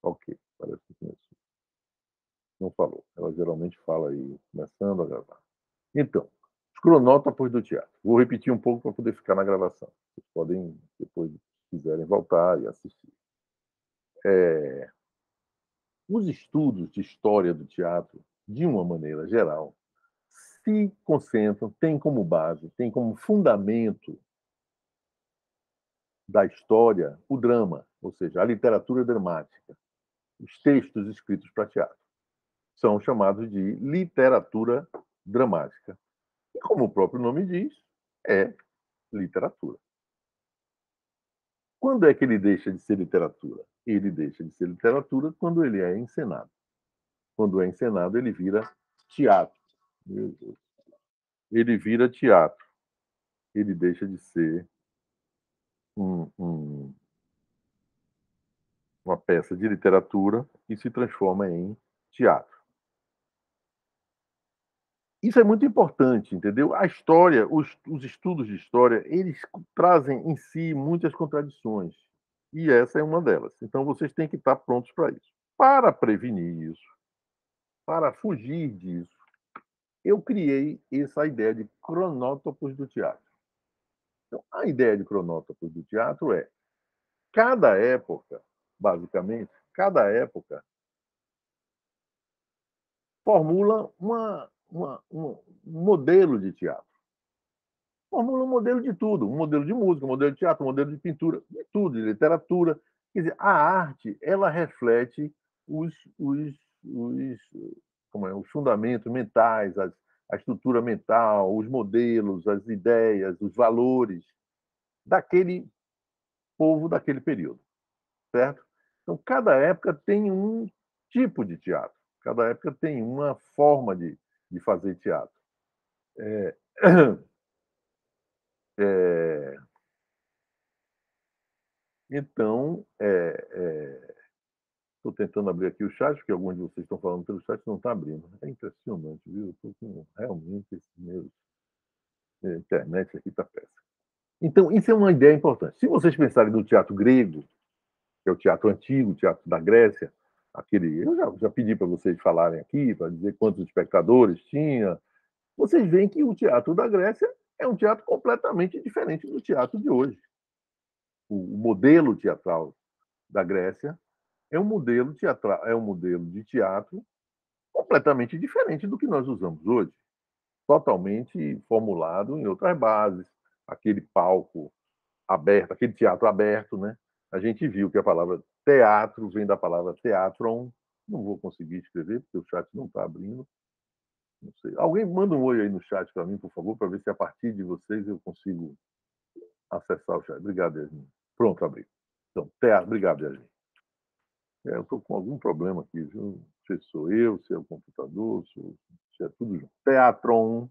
Ok, parece que começou. Não falou. Ela geralmente fala aí, começando a gravar. Então, os cronótopos do teatro. Vou repetir um pouco para poder ficar na gravação. Vocês podem, depois, se quiserem, voltar e assistir. Os estudos de história do teatro, de uma maneira geral, se concentram, têm como base, têm como fundamento da história o drama, ou seja, a literatura dramática, os textos escritos para teatro. São chamados de literatura dramática. E como o próprio nome diz, é literatura. Quando é que ele deixa de ser literatura? Ele deixa de ser literatura quando ele é encenado. Quando é encenado, ele vira teatro. Meu Deus. Ele vira teatro. Ele deixa de ser uma peça de literatura e se transforma em teatro. Isso é muito importante, entendeu? A história, os estudos de história, eles trazem em si muitas contradições. E essa é uma delas. Então, vocês têm que estar prontos para isso. Para prevenir isso, para fugir disso, eu criei essa ideia de cronótopos do teatro. Então, a ideia de cronótopos do teatro é cada época, basicamente, cada época formula um modelo de teatro. Formula um modelo de tudo, um modelo de música, um modelo de teatro, um modelo de pintura, de tudo, de literatura. Quer dizer, a arte, ela reflete os, os fundamentos mentais, a estrutura mental, os modelos, as ideias, os valores daquele povo daquele período, certo? Então, cada época tem um tipo de teatro, cada época tem uma forma de fazer teatro. É, é, então, estou tentando abrir aqui o chat, porque alguns de vocês estão falando pelo chat, não está abrindo. É impressionante, viu? Eu estou com realmente esse meu internet aqui está péssimo. Então, isso é uma ideia importante. Se vocês pensarem no teatro grego, que é o teatro antigo, o teatro da Grécia, aquele, eu já pedi para vocês falarem aqui, para dizer quantos espectadores tinha, vocês veem que o teatro da Grécia é um teatro completamente diferente do teatro de hoje. O modelo teatral da Grécia é um modelo teatral, é um modelo de teatro completamente diferente do que nós usamos hoje, totalmente formulado em outras bases, aquele palco aberto, aquele teatro aberto, né? A gente viu que a palavra teatro vem da palavra teatron. Não vou conseguir escrever porque o chat não está abrindo. Não sei. Alguém manda um oi aí no chat para mim, por favor, para ver se a partir de vocês eu consigo acessar o chat. Obrigado, Yasmin. Pronto, abri. Então, teatro. Obrigado, Yasmin. Eu estou com algum problema aqui, viu? Não sei se sou eu, se é o computador, se é tudo junto. Teatron.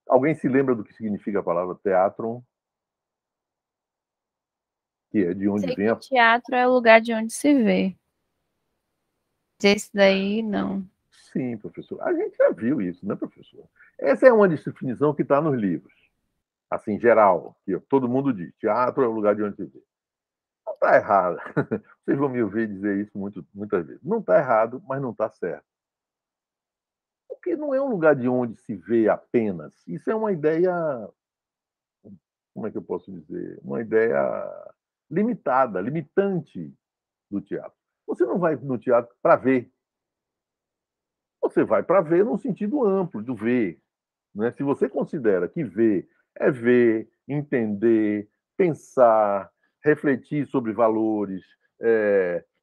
Alguém se lembra do que significa a palavra teatron? Que é de onde Sei vem que a... teatro é o lugar de onde se vê. Esse daí, não. Sim, professor. A gente já viu isso, né, professor? Essa é uma definição que está nos livros. Assim, geral, que todo mundo diz. Teatro é o lugar de onde se vê. Não está errado. Vocês vão me ouvir dizer isso muitas vezes. Não está errado, mas não está certo. Porque não é um lugar de onde se vê apenas. Isso é uma ideia, como é que eu posso dizer? Uma ideia limitada, limitante do teatro. Você não vai no teatro para ver. Você vai para ver no sentido amplo do ver. Né? Se você considera que ver, entender, pensar, refletir sobre valores,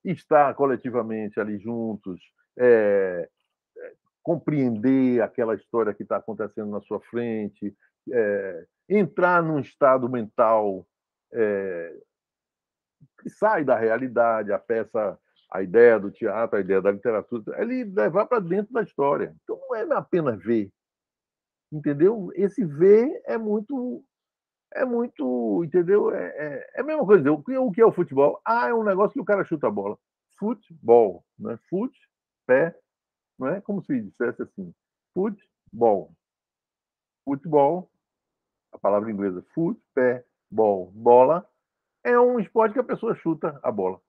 estar coletivamente ali juntos, é, compreender aquela história que está acontecendo na sua frente, entrar num estado mental que sai da realidade, a peça, a ideia do teatro, a ideia da literatura, ele levar para dentro da história. Então não é apenas ver, entendeu? Esse ver é muito, entendeu? É a mesma coisa. O que é o futebol? Ah, é um negócio que o cara chuta a bola. Futebol, né? Fute, pé, não é como se dissesse assim. Futebol. Futebol, a palavra inglesa, foot, pé, ball, bola, é um esporte que a pessoa chuta a bola.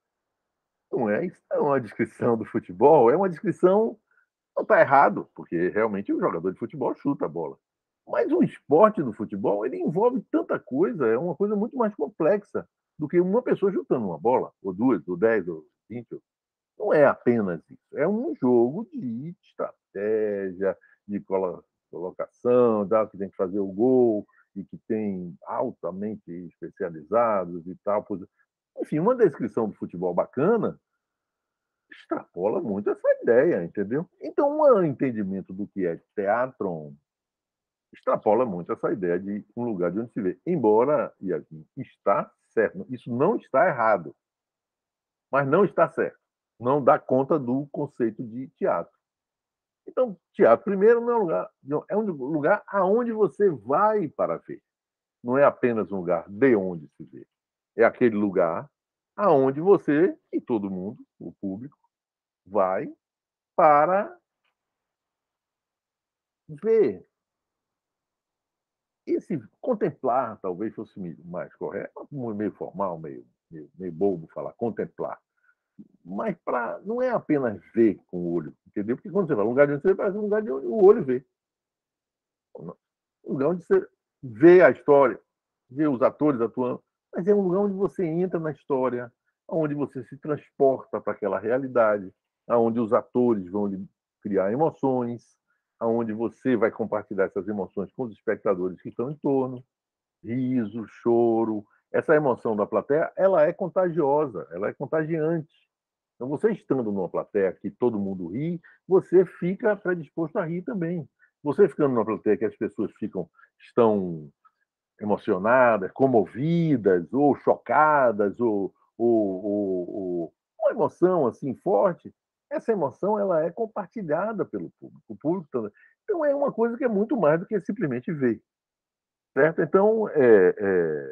Não é, isso não é uma descrição do futebol, é uma descrição. Não está errado, porque realmente o jogador de futebol chuta a bola. Mas o esporte do futebol, ele envolve tanta coisa, é uma coisa muito mais complexa do que uma pessoa chutando uma bola, ou duas, ou 10, ou 20. Não é apenas isso. É um jogo de estratégia, de colocação, que tem que fazer o gol, e que tem altamente especializados e tal. Enfim, uma descrição do futebol bacana extrapola muito essa ideia, entendeu? Então, um entendimento do que é teatro extrapola muito essa ideia de um lugar de onde se vê. Embora, Yasmin, está certo, isso não está errado, mas não está certo. Não dá conta do conceito de teatro. Então, teatro, primeiro, não é um lugar, é um lugar aonde você vai para ver. Não é apenas um lugar de onde se vê. É aquele lugar aonde você e todo mundo, o público, vai para ver. Esse contemplar talvez fosse mais correto, meio formal, meio bobo falar contemplar. Mas não é apenas ver com o olho, entendeu? Porque quando você vai um lugar de onde você vê, parece um lugar de onde o olho vê. Um lugar onde você vê a história, vê os atores atuando, mas é um lugar onde você entra na história, onde você se transporta para aquela realidade, onde os atores vão lhe criar emoções, onde você vai compartilhar essas emoções com os espectadores que estão em torno, riso, choro. Essa emoção da plateia, ela é contagiosa, ela é contagiante. Então, você estando numa plateia que todo mundo ri, você fica predisposto a rir também. Você ficando numa plateia que as pessoas estão emocionadas, comovidas, ou chocadas, ou uma emoção assim forte, essa emoção ela é compartilhada pelo público. O público também. Então é uma coisa que é muito mais do que simplesmente ver. Certo? Então,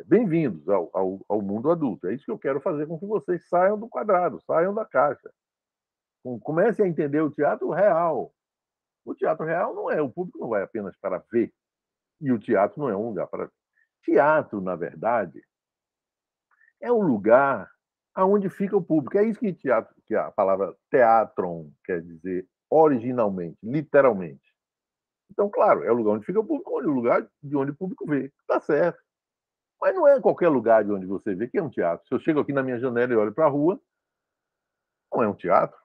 bem-vindos ao mundo adulto. É isso que eu quero fazer com que vocês saiam do quadrado, saiam da caixa. Comecem a entender o teatro real. O teatro real não é, o público não vai apenas para ver, e o teatro não é um lugar para. Teatro, na verdade, é um lugar aonde fica o público. É isso que teatro, que a palavra teatron quer dizer originalmente, literalmente. Então, claro, é o lugar onde fica o público, o lugar de onde o público vê. Está certo. Mas não é qualquer lugar de onde você vê que é um teatro. Se eu chego aqui na minha janela e olho para a rua, não é um teatro.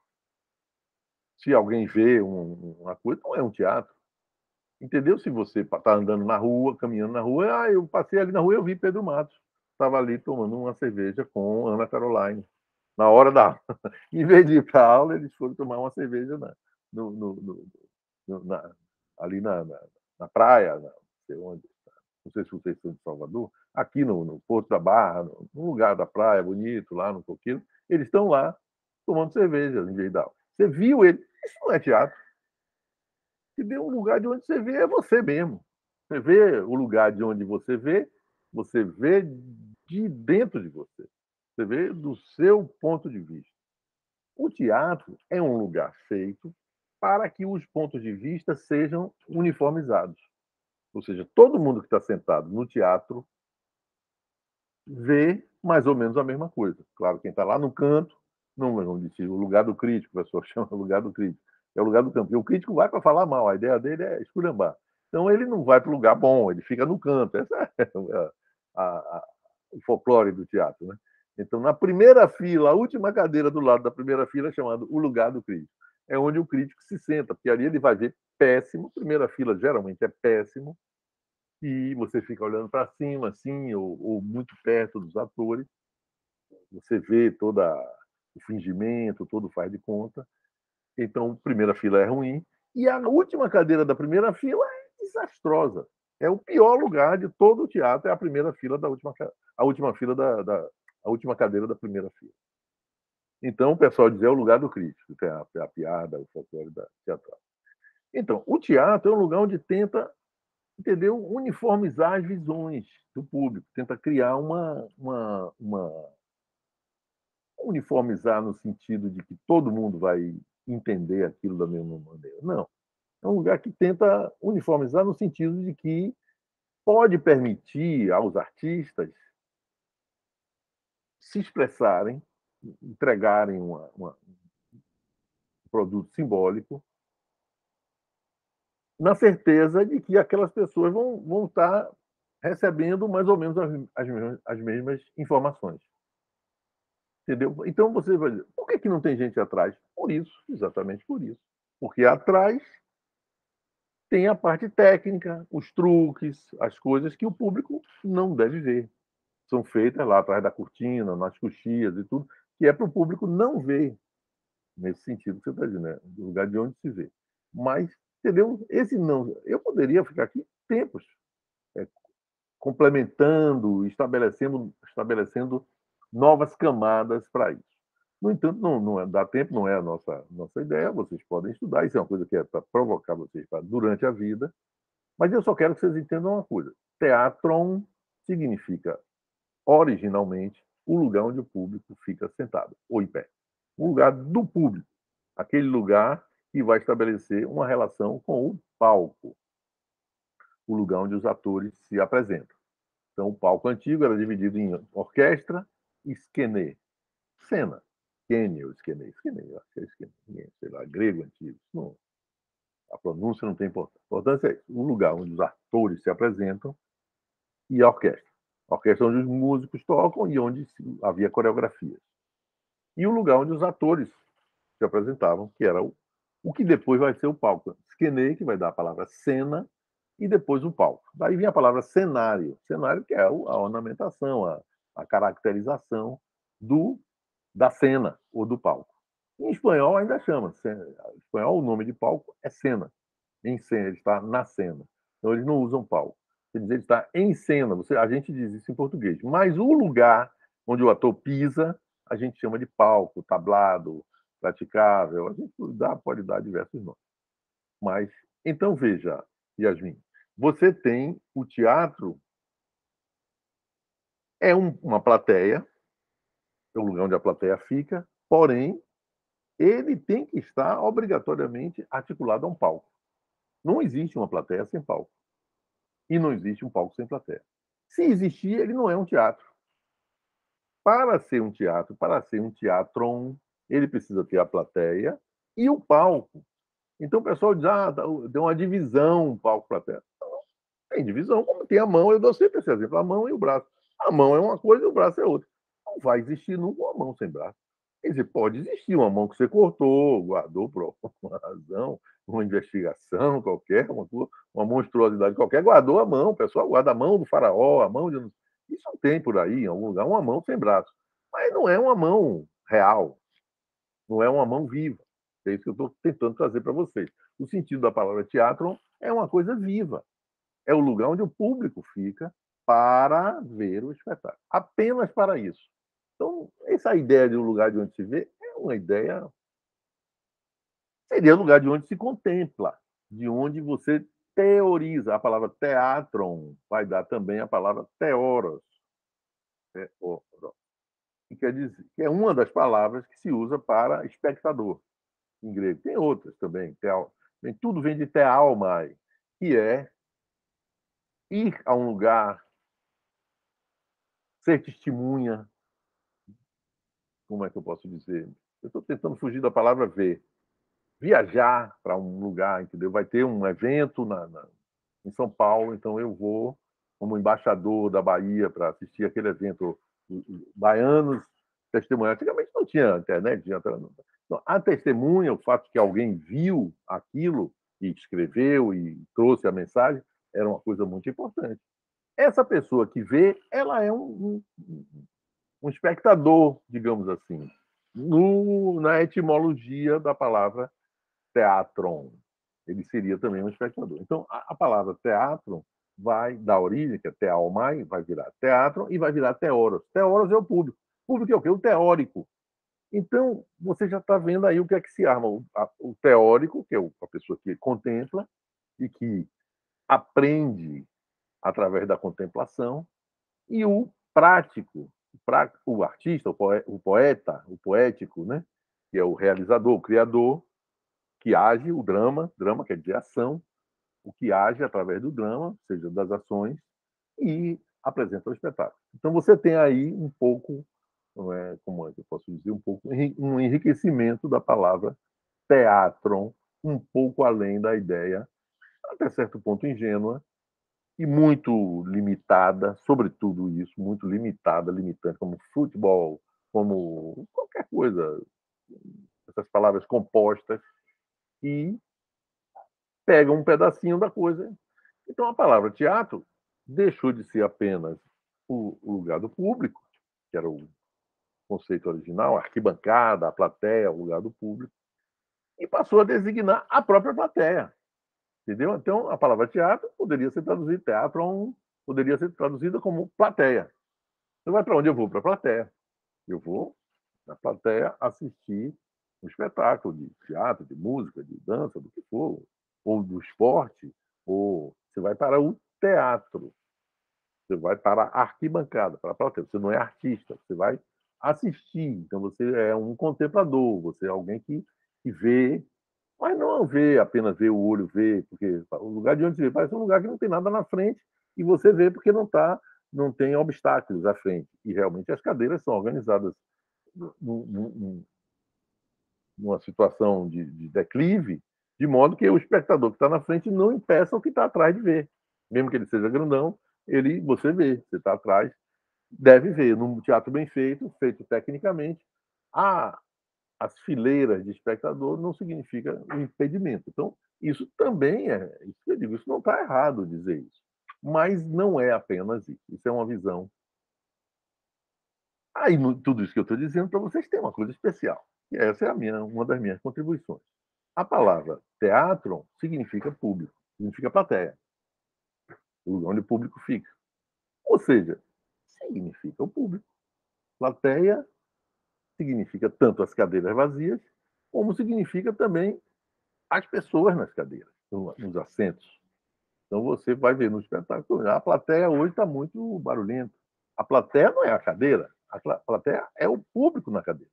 Se alguém vê uma coisa, não é um teatro. Entendeu? Se você está andando na rua, caminhando na rua, eu passei ali na rua e eu vi Pedro Matos. Estava ali tomando uma cerveja com Ana Caroline. Na hora da. Em vez de ir para a aula, eles foram tomar uma cerveja no, no, ali na praia, não sei onde, não sei se vocês são de Salvador, aqui no Porto da Barra, no lugar da praia bonito, lá no Coqueiro, eles estão lá tomando cerveja em vez da aula. Você viu ele? Isso não é teatro. Se vê um lugar de onde você vê é você mesmo. Você vê o lugar de onde você vê de dentro de você. Você vê do seu ponto de vista. O teatro é um lugar feito para que os pontos de vista sejam uniformizados. Ou seja, todo mundo que está sentado no teatro vê mais ou menos a mesma coisa. Claro, quem está lá no canto, não vamos dizer, o lugar do crítico, o pessoal chama o lugar do crítico, é o lugar do campo. E o crítico vai para falar mal, a ideia dele é esculhambar. Então ele não vai para o lugar bom, ele fica no canto. Essa é o folclore do teatro. Né? Então, na primeira fila, a última cadeira do lado da primeira fila é chamada o lugar do crítico. É onde o crítico se senta, porque ali ele vai ver péssimo. Primeira fila geralmente é péssimo, e você fica olhando para cima, assim, ou muito perto dos atores, você vê todo o fingimento, todo faz de conta. Então, primeira fila é ruim, e a última cadeira da primeira fila é desastrosa. É o pior lugar de todo o teatro, é a primeira fila da última, a última fila a última cadeira da primeira fila. Então, o pessoal diz é o lugar do crítico, que é a piada, o folclore da teatral. Então, o teatro é um lugar onde tenta, entendeu, uniformizar as visões do público, tenta criar uniformizar no sentido de que todo mundo vai entender aquilo da mesma maneira. Não. É um lugar que tenta uniformizar no sentido de que pode permitir aos artistas se expressarem entregarem um produto simbólico, na certeza de que aquelas pessoas vão estar recebendo mais ou menos as mesmas informações. Entendeu? Então você vai dizer, por que não tem gente atrás? Por isso, exatamente por isso. Porque atrás tem a parte técnica, os truques, as coisas que o público não deve ver. São feitas lá atrás da cortina, nas coxias e tudo, que é para o público não ver, nesse sentido que você está dizendo, né? Do lugar de onde se vê. Mas, entendeu? Esse não. Eu poderia ficar aqui tempos complementando, estabelecendo novas camadas para isso. No entanto, não dá tempo, não é a nossa ideia, vocês podem estudar, isso é uma coisa que é para provocar vocês durante a vida, mas eu só quero que vocês entendam uma coisa. Teatron significa, originalmente, o lugar onde o público fica sentado ou em pé. O lugar do público, aquele lugar que vai estabelecer uma relação com o palco, o lugar onde os atores se apresentam. Então, o palco antigo era dividido em orquestra e esquenê. Cena. Esquene ou esquenê. Esquenê, acho que é esquenê. Sei lá, grego antigo. Não, a pronúncia não tem importância. A importância é isso. Um lugar onde os atores se apresentam e a orquestra. A orquestra onde os músicos tocam e onde havia coreografias. E o lugar onde os atores se apresentavam, que era o que depois vai ser o palco. Esquenê, que vai dar a palavra cena, e depois o palco. Daí vem a palavra cenário. Cenário que é a ornamentação, a caracterização da cena ou do palco. Em espanhol ainda chama. Em espanhol o nome de palco é cena. Em cena, ele está na cena. Então eles não usam palco. Quer dizer, ele está em cena. A gente diz isso em português. Mas o lugar onde o ator pisa, a gente chama de palco, tablado, praticável. A gente pode dar diversos nomes. Mas, então veja, Yasmin, você tem o teatro, é uma plateia, é o lugar onde a plateia fica, porém, ele tem que estar obrigatoriamente articulado a um palco. Não existe uma plateia sem palco. E não existe um palco sem plateia. Se existir, ele não é um teatro. Para ser um teatro, para ser um teatron, ele precisa ter a plateia e o palco. Então o pessoal diz, deu uma divisão, palco-plateia. Tem divisão, como tem a mão, eu dou sempre esse exemplo, a mão e o braço. A mão é uma coisa e o braço é outra. Não vai existir nunca uma mão sem braço. Quer dizer, pode existir uma mão que você cortou, guardou por alguma razão, uma investigação qualquer, uma monstruosidade qualquer, guardou a mão, o pessoal guarda a mão do faraó, a mão de... Isso tem por aí, em algum lugar, uma mão sem braço. Mas não é uma mão real, não é uma mão viva. É isso que eu estou tentando trazer para vocês. O sentido da palavra teatro é uma coisa viva. É o lugar onde o público fica para ver o espetáculo. Apenas para isso. Então, essa ideia de um lugar de onde se vê é uma ideia. Seria o lugar de onde se contempla, de onde você teoriza. A palavra teatron vai dar também a palavra teoros. Que quer dizer, que é uma das palavras que se usa para espectador em grego. Tem outras também. Tudo vem de tealmai, que é ir a um lugar, ser testemunha. Como é que eu posso dizer? Eu estou tentando fugir da palavra ver. Viajar para um lugar, entendeu? Vai ter um evento em São Paulo, então eu vou como embaixador da Bahia para assistir aquele evento. Baianos testemunhar. Antigamente não tinha internet, então, a testemunha, o fato de que alguém viu aquilo e escreveu e trouxe a mensagem, era uma coisa muito importante. Essa pessoa que vê, ela é um espectador, digamos assim, na etimologia da palavra teatron. Ele seria também um espectador. Então, a palavra teatro vai dar origem, que é tealmai, vai virar teatro e vai virar teoros. Teoros é o público. O público é o quê? O teórico. Então, você já está vendo aí o que é que se arma. O teórico, que é a pessoa que contempla e que aprende através da contemplação, e o prático, o artista, o poeta, o poético, né? Que é o realizador, o criador, que age, drama quer dizer ação, o que age através do drama, ou seja, das ações, e apresenta o espetáculo. Então você tem aí um pouco não é, como é que eu posso dizer, um enriquecimento da palavra teatron, um pouco além da ideia, até certo ponto ingênua, e muito limitada, sobretudo isso, muito limitada, limitante, como futebol, como qualquer coisa, essas palavras compostas, e pegam um pedacinho da coisa. Então a palavra teatro deixou de ser apenas o lugar do público, que era o conceito original, a arquibancada, a plateia, o lugar do público, e passou a designar a própria plateia. Entendeu? Então, a palavra teatro poderia ser traduzida, teatro poderia ser traduzida como plateia. Você vai para onde eu vou? Para a plateia. Eu vou na plateia assistir um espetáculo de teatro, de música, de dança, do que for, ou do esporte, ou você vai para o teatro. Você vai para a arquibancada, para a plateia. Você não é artista, você vai assistir. Então, você é um contemplador, você é alguém que vê, mas não vê, apenas vê o olho, vê, porque o lugar de onde você vê parece um lugar que não tem nada na frente, e você vê porque não tem obstáculos à frente. E realmente as cadeiras são organizadas numa situação de declive, de modo que o espectador que está na frente não impeça o que está atrás de ver. Mesmo que ele seja grandão, você vê, você está atrás, deve ver. Num teatro bem feito, feito tecnicamente, as fileiras de espectador não significa um impedimento. Então, isso também isso que eu digo, isso não está errado dizer isso. Mas não é apenas isso. Isso é uma visão. Aí, tudo isso que eu estou dizendo para vocês tem uma coisa especial. E essa é uma das minhas contribuições. A palavra teatro significa público, significa plateia, o lugar onde o público fica. Ou seja, significa o público. Plateia significa tanto as cadeiras vazias, como significa também as pessoas nas cadeiras, nos assentos. Então você vai ver no espetáculo, a plateia hoje está muito barulhenta. A plateia não é a cadeira, a plateia é o público na cadeira.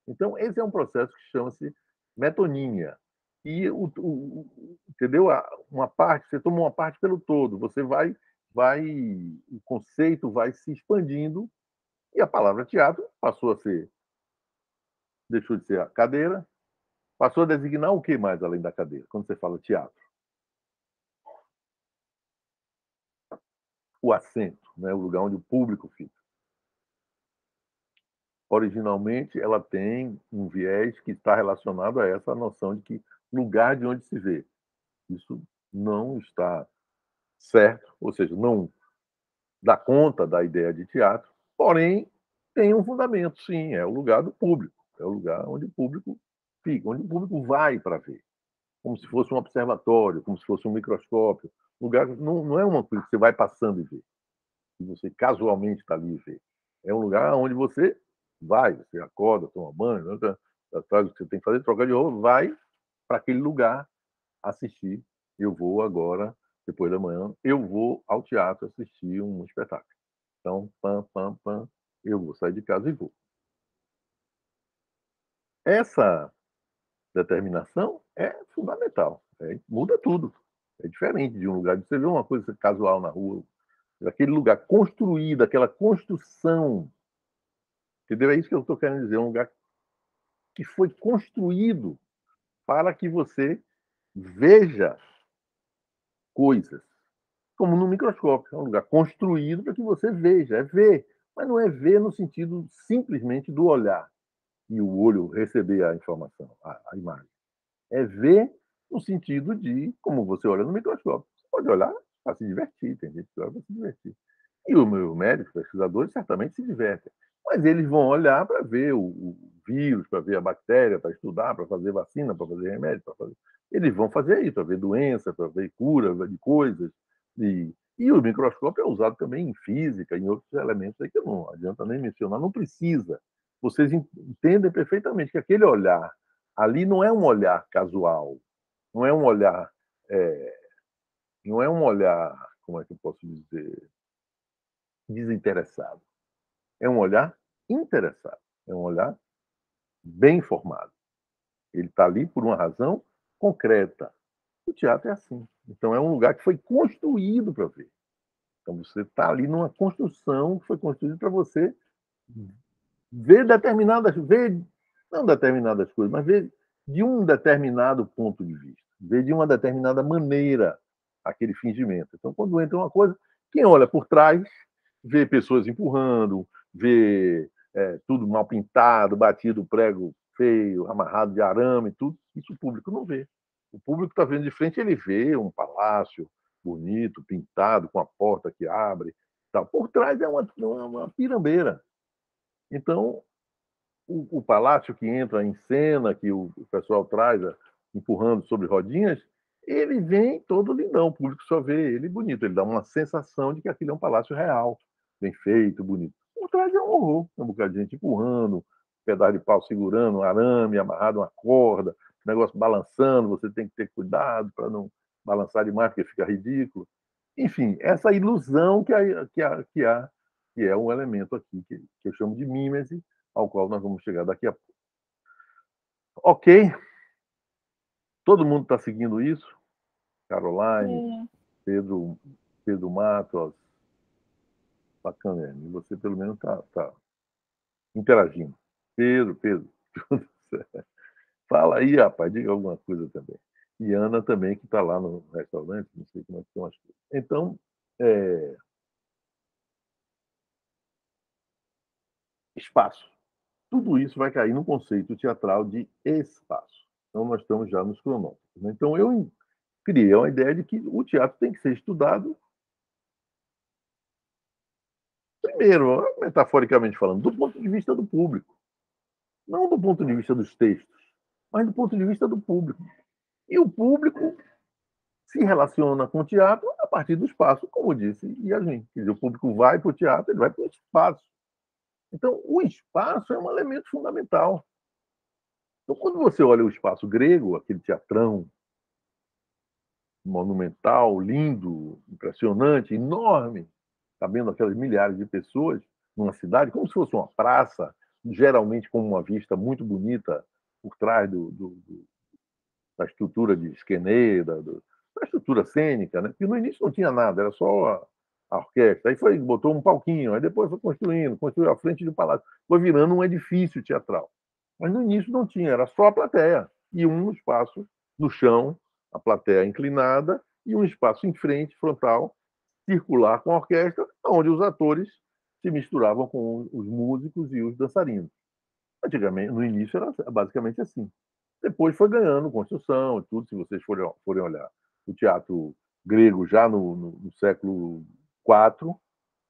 Então, esse é um processo que chama-se metonímia. E, entendeu? Uma parte, você toma uma parte pelo todo, você o conceito vai se expandindo e a palavra teatro passou a ser, deixou de ser a cadeira, passou a designar o que mais além da cadeira, quando você fala teatro? O assento, né? O lugar onde o público fica. Originalmente, ela tem um viés que está relacionado a essa noção de que lugar de onde se vê. Isso não está certo, ou seja, não dá conta da ideia de teatro, porém tem um fundamento, sim, é o lugar do público, é o lugar onde o público fica, onde o público vai para ver, como se fosse um observatório, como se fosse um microscópio. O lugar não é uma coisa que você vai passando e vê, que você casualmente está ali e vê. É um lugar onde você vai, você acorda, toma banho, faz o que você tem que fazer, trocar de roupa, vai para aquele lugar assistir. Eu vou agora, depois da manhã, eu vou ao teatro assistir um espetáculo. Então, eu vou sair de casa e vou. Essa determinação é fundamental. Muda tudo. É diferente de um lugar. Você vê uma coisa casual na rua, aquele lugar construído, aquela construção. Entendeu? É isso que eu estou querendo dizer. Um lugar que foi construído para que você veja coisas. Como no microscópio. É um lugar construído para que você veja. É ver. Mas não é ver no sentido simplesmente do olhar e o olho receber a informação, a imagem. É ver no sentido de, como você olha no microscópio. Você pode olhar para se divertir, tem gente que olha para se divertir. E os meus médicos, pesquisadores, certamente se divertem. Mas eles vão olhar para ver o vírus, para ver a bactéria, para estudar, para fazer vacina, para fazer remédio, para fazer. Eles vão fazer isso, para ver doença, para ver cura de coisas. E o microscópio é usado também em física, em outros elementos aí que não adianta nem mencionar, não precisa. Vocês entendem perfeitamente que aquele olhar ali não é um olhar casual, não é um olhar, é, não é um olhar, como é que eu posso dizer, desinteressado. É um olhar interessado, é um olhar bem formado. Ele está ali por uma razão concreta. O teatro é assim. Então, é um lugar que foi construído para ver. Então, você está ali numa construção que foi construída para você ver determinadas, ver, não determinadas coisas, mas ver de um determinado ponto de vista, ver de uma determinada maneira aquele fingimento. Então, quando entra uma coisa, quem olha por trás vê pessoas empurrando, vê tudo mal pintado, batido prego feio, amarrado de arame, tudo. Isso o público não vê. O público está vendo de frente, ele vê um palácio bonito, pintado, com a porta que abre. Tal. Por trás é uma pirambeira. Então, o palácio que entra em cena, que o pessoal traz empurrando sobre rodinhas, ele vem todo lindão, o público só vê ele bonito, ele dá uma sensação de que aquilo é um palácio real, bem feito, bonito. Por trás é um horror, um bocado de gente empurrando, um pedaço de pau segurando, um arame amarrado, uma corda, negócio balançando, você tem que ter cuidado para não balançar demais, porque fica ridículo. Enfim, essa ilusão que é um elemento aqui, que eu chamo de mímese, ao qual nós vamos chegar daqui a pouco. Ok? Todo mundo está seguindo isso? Caroline, Pedro Matos, bacana, e você pelo menos está interagindo. Pedro, fala aí, rapaz, diga alguma coisa também. E Ana também, que está lá no restaurante, não sei como é que estão as coisas. Então, espaço. Tudo isso vai cair no conceito teatral de espaço. Então, nós estamos já nos cronômetros. Né? Então, eu criei uma ideia de que o teatro tem que ser estudado, primeiro, metaforicamente falando, do ponto de vista do público. Não do ponto de vista dos textos, mas do ponto de vista do público. E o público se relaciona com o teatro a partir do espaço, como disse Yasmin. Quer dizer, o público vai para o teatro, ele vai para o espaço. Então, o espaço é um elemento fundamental. Então, quando você olha o espaço grego, aquele teatrão monumental, lindo, impressionante, enorme, cabendo aquelas milhares de pessoas numa cidade, como se fosse uma praça, geralmente com uma vista muito bonita por trás da estrutura de esquenê, da estrutura cênica, né? Porque no início não tinha nada, era só a orquestra. Aí botou um palquinho, aí depois foi construiu a frente do palácio, foi virando um edifício teatral. Mas no início não tinha, era só a plateia e um espaço no chão, a plateia inclinada, e um espaço em frente, frontal, circular com a orquestra, onde os atores se misturavam com os músicos e os dançarinos. Antigamente, no início era basicamente assim. Depois foi ganhando construção e tudo. Se vocês forem olhar o teatro grego já no século IV,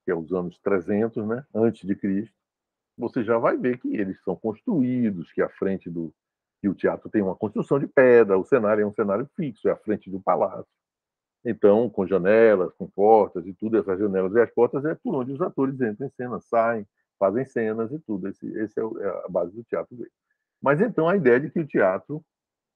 que é os anos 300, né, antes de Cristo, você já vai ver que eles são construídos, que a frente do que o teatro tem uma construção de pedra, o cenário é um cenário fixo, é a frente do palácio. Então, com janelas, com portas e tudo, essas janelas e as portas é por onde os atores entram em cena, saem, fazem cenas e tudo. Esse é a base do teatro grego. Mas então a ideia de que o teatro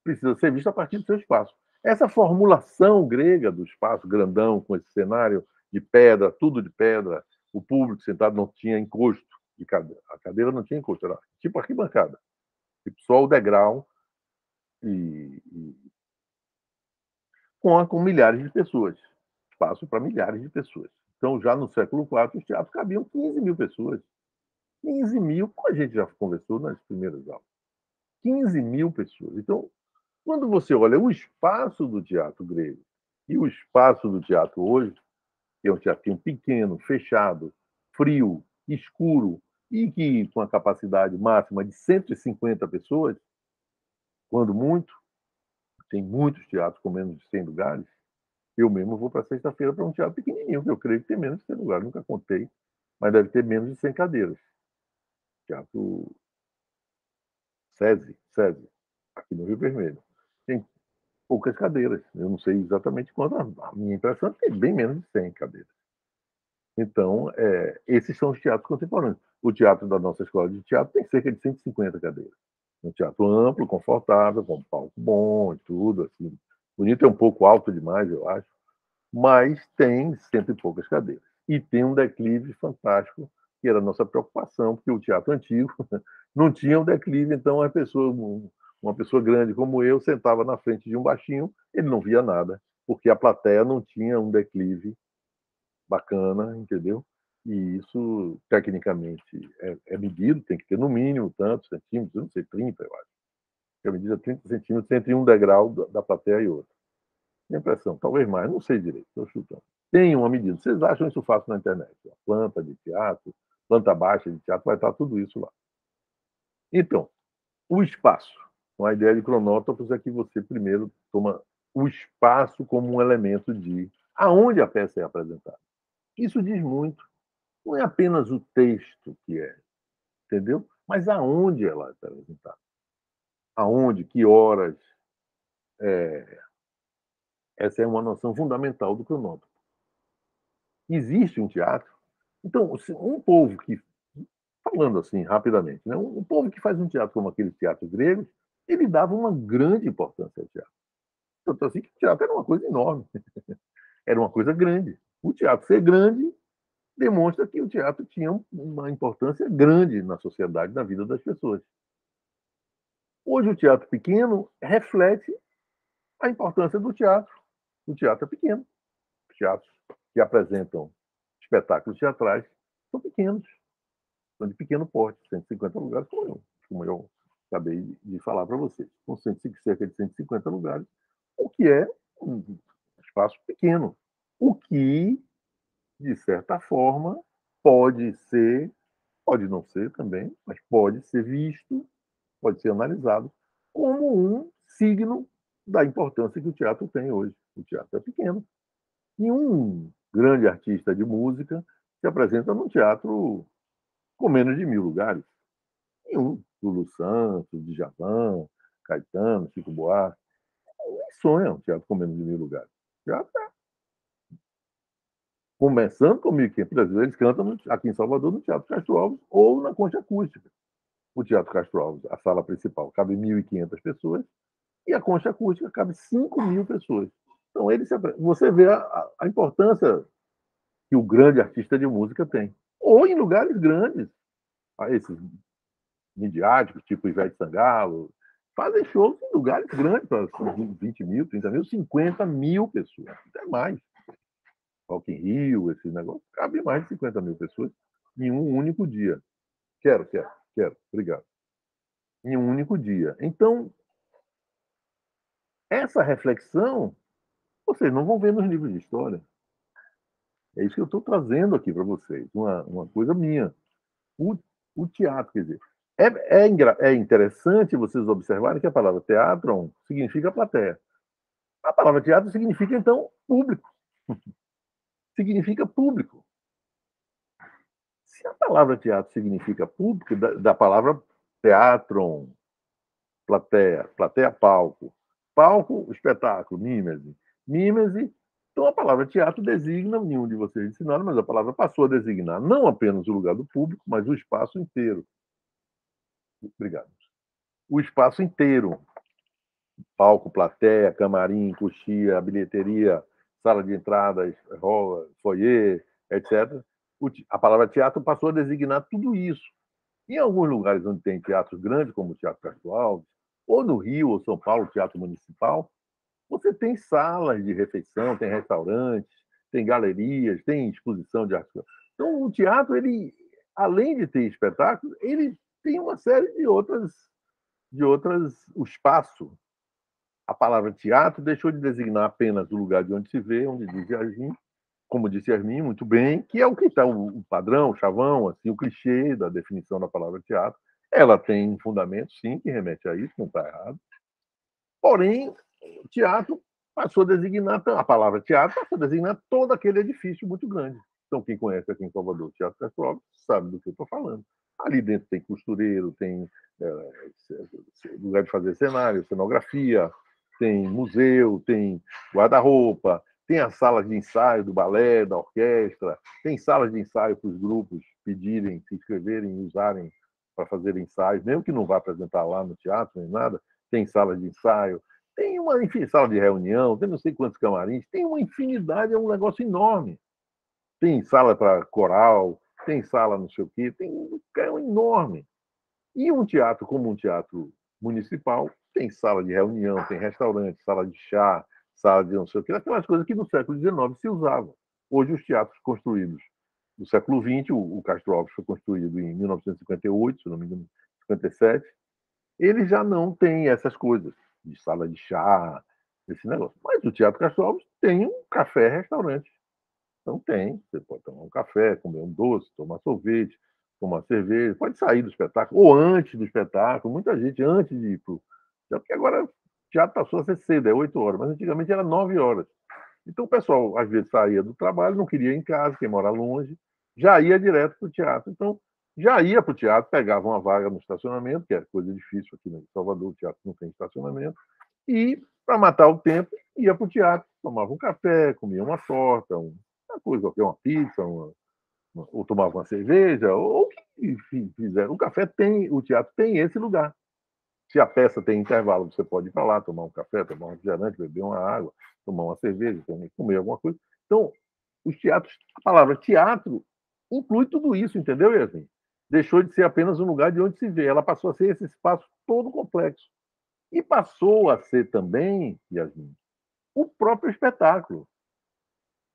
precisa ser visto a partir do seu espaço. Essa formulação grega do espaço grandão, com esse cenário de pedra, tudo de pedra, o público sentado não tinha encosto de cadeira. A cadeira não tinha encosto, era tipo arquibancada, tipo só o degrau e com milhares de pessoas. Espaço para milhares de pessoas. Então, já no século IV, os teatros cabiam 15 mil pessoas. 15 mil, como a gente já conversou nas primeiras aulas. 15 mil pessoas. Então, quando você olha o espaço do teatro grego e o espaço do teatro hoje, que é um teatro pequeno, fechado, frio, escuro, e que com a capacidade máxima de 150 pessoas, quando muito, tem muitos teatros com menos de 100 lugares, eu mesmo vou para sexta-feira para um teatro pequenininho, que eu creio que tem menos de 100 lugares, nunca contei, mas deve ter menos de 100 cadeiras. Teatro SESI, aqui no Rio Vermelho. Tem poucas cadeiras. Eu não sei exatamente quanto, a minha impressão é que tem bem menos de 100 cadeiras. Então, esses são os teatros contemporâneos. O teatro da nossa escola de teatro tem cerca de 150 cadeiras. Um teatro amplo, confortável, com um palco bom e tudo, assim. Bonito é um pouco alto demais, eu acho, mas tem cento e poucas cadeiras. E tem um declive fantástico, que era a nossa preocupação, porque o teatro antigo não tinha um declive, então uma pessoa grande como eu sentava na frente de um baixinho, ele não via nada, porque a plateia não tinha um declive bacana, entendeu? E isso, tecnicamente, é medido, tem que ter no mínimo tantos centímetros, eu não sei, 30, eu acho. Que a medida é 30 centímetros entre um degrau da plateia e outro. Minha impressão, talvez mais, não sei direito, estou chutando. Tem uma medida. Vocês acham isso fácil na internet? A planta de teatro, planta baixa de teatro, vai estar tudo isso lá. Então, o espaço. A ideia de cronótopos é que você primeiro toma o espaço como um elemento de aonde a peça é apresentada. Isso diz muito. Não é apenas o texto que é, entendeu? Mas aonde ela é apresentada. Aonde, que horas. Essa é uma noção fundamental do cronótopo. Existe um teatro. Então, um povo que, falando assim rapidamente, né, um povo que faz um teatro como aquele teatro grego, ele dava uma grande importância ao teatro. Tanto assim que o teatro era uma coisa enorme, era uma coisa grande. O teatro ser grande demonstra que o teatro tinha uma importância grande na sociedade, na vida das pessoas. Hoje, o teatro pequeno reflete a importância do teatro. O teatro é pequeno. Os teatros que apresentam espetáculos teatrais são pequenos, são de pequeno porte, 150 lugares, como eu acabei de falar para vocês. Com cerca de 150 lugares, o que é um espaço pequeno. O que, de certa forma, pode ser, pode não ser também, mas pode ser visto, pode ser analisado como um signo da importância que o teatro tem hoje. O teatro é pequeno. E um grande artista de música se apresenta num teatro com menos de 1.000 lugares. Nenhum. Lulu Santos, Djavan, Caetano, Chico Buarque. Nem sonha um teatro com menos de 1.000 lugares. Já está começando com 1.500. Por exemplo, eles cantam aqui em Salvador no Teatro Castro Alves ou na Concha Acústica. O Teatro Castro Alves, a sala principal, cabe 1.500 pessoas e a Concha Acústica cabe 5.000 pessoas. Então, você vê a importância que o grande artista de música tem. Ou em lugares grandes, esses midiáticos, tipo Ivete Sangalo, fazem shows em lugares grandes, para 20 mil, 30 mil, 50 mil pessoas, até mais. Rock in Rio, esse negócio, cabe mais de 50 mil pessoas em um único dia. Quero, obrigado. Em um único dia. Então, essa reflexão, vocês não vão ver nos livros de história. É isso que eu estou trazendo aqui para vocês, uma coisa minha. O, o teatro, quer dizer, é interessante vocês observarem que a palavra teatro significa plateia. A palavra teatro significa, então, público. Significa público. Se a palavra teatro significa público, da palavra teatron, plateia, palco. Palco, espetáculo, mímese. Mímese, então a palavra teatro designa, nenhum de vocês ensinaram, mas a palavra passou a designar não apenas o lugar do público, mas o espaço inteiro. Obrigado. O espaço inteiro. Palco, plateia, camarim, coxia, bilheteria, sala de entradas, foyer, etc. A palavra teatro passou a designar tudo isso. Em alguns lugares onde tem teatros grandes, como o Teatro Castro Alves, ou no Rio ou São Paulo, Teatro Municipal, você tem salas de refeição, tem restaurantes, tem galerias, tem exposição de arte. Então, o teatro, ele, além de ter espetáculos, ele tem uma série de outras, o espaço. A palavra teatro deixou de designar apenas o lugar de onde se vê, onde diz Yasmin, como disse Yasmin muito bem, que é o que está o padrão, o chavão, assim, o clichê da definição da palavra teatro. Ela tem um fundamento, sim, que remete a isso, não está errado. Porém, o teatro passou a designar, a palavra teatro passou a designar todo aquele edifício muito grande. Então, quem conhece aqui em Salvador o Teatro Castro Alves sabe do que eu estou falando. Ali dentro tem costureiro, tem lugar de fazer cenário, cenografia, tem museu, tem guarda-roupa, tem as salas de ensaio do balé, da orquestra, tem salas de ensaio para os grupos pedirem, se inscreverem e usarem para fazer ensaios, mesmo que não vá apresentar lá no teatro nem nada, tem salas de ensaio, tem uma sala de reunião, tem não sei quantos camarins, tem uma infinidade, é um negócio enorme. Tem sala para coral, tem sala não sei o quê, é um enorme. E um teatro como um teatro municipal tem sala de reunião, tem restaurante, sala de chá, sala de não sei o quê, aquelas coisas que no século XIX se usavam. Hoje os teatros construídos do século XX, o Castro Alves foi construído em 1958, se não me engano, 57, ele já não tem essas coisas de sala de chá, esse negócio. Mas o Teatro Castro Alves tem um café-restaurante. Então tem, você pode tomar um café, comer um doce, tomar sorvete, tomar cerveja, pode sair do espetáculo, ou antes do espetáculo, muita gente antes de ir para o... Porque agora o teatro passou a ser cedo, é 8 horas, mas antigamente era 9 horas. Então o pessoal, às vezes, saía do trabalho, não queria ir em casa, quem mora longe, já ia direto para o teatro. Então, já ia para o teatro, pegava uma vaga no estacionamento, que é coisa difícil aqui em Salvador, o teatro não tem estacionamento, e, para matar o tempo, ia para o teatro, tomava um café, comia uma torta, uma coisa, uma pizza, ou tomava uma cerveja, ou o que fizer. O café tem, o teatro tem esse lugar. Se a peça tem intervalo, você pode ir para lá, tomar um café, tomar um refrigerante, beber uma água, tomar uma cerveja, comer alguma coisa. Então, os teatros, a palavra teatro inclui tudo isso, entendeu, Yasmin? Deixou de ser apenas um lugar de onde se vê, ela passou a ser esse espaço todo complexo. E passou a ser também, Yasmin, o próprio espetáculo.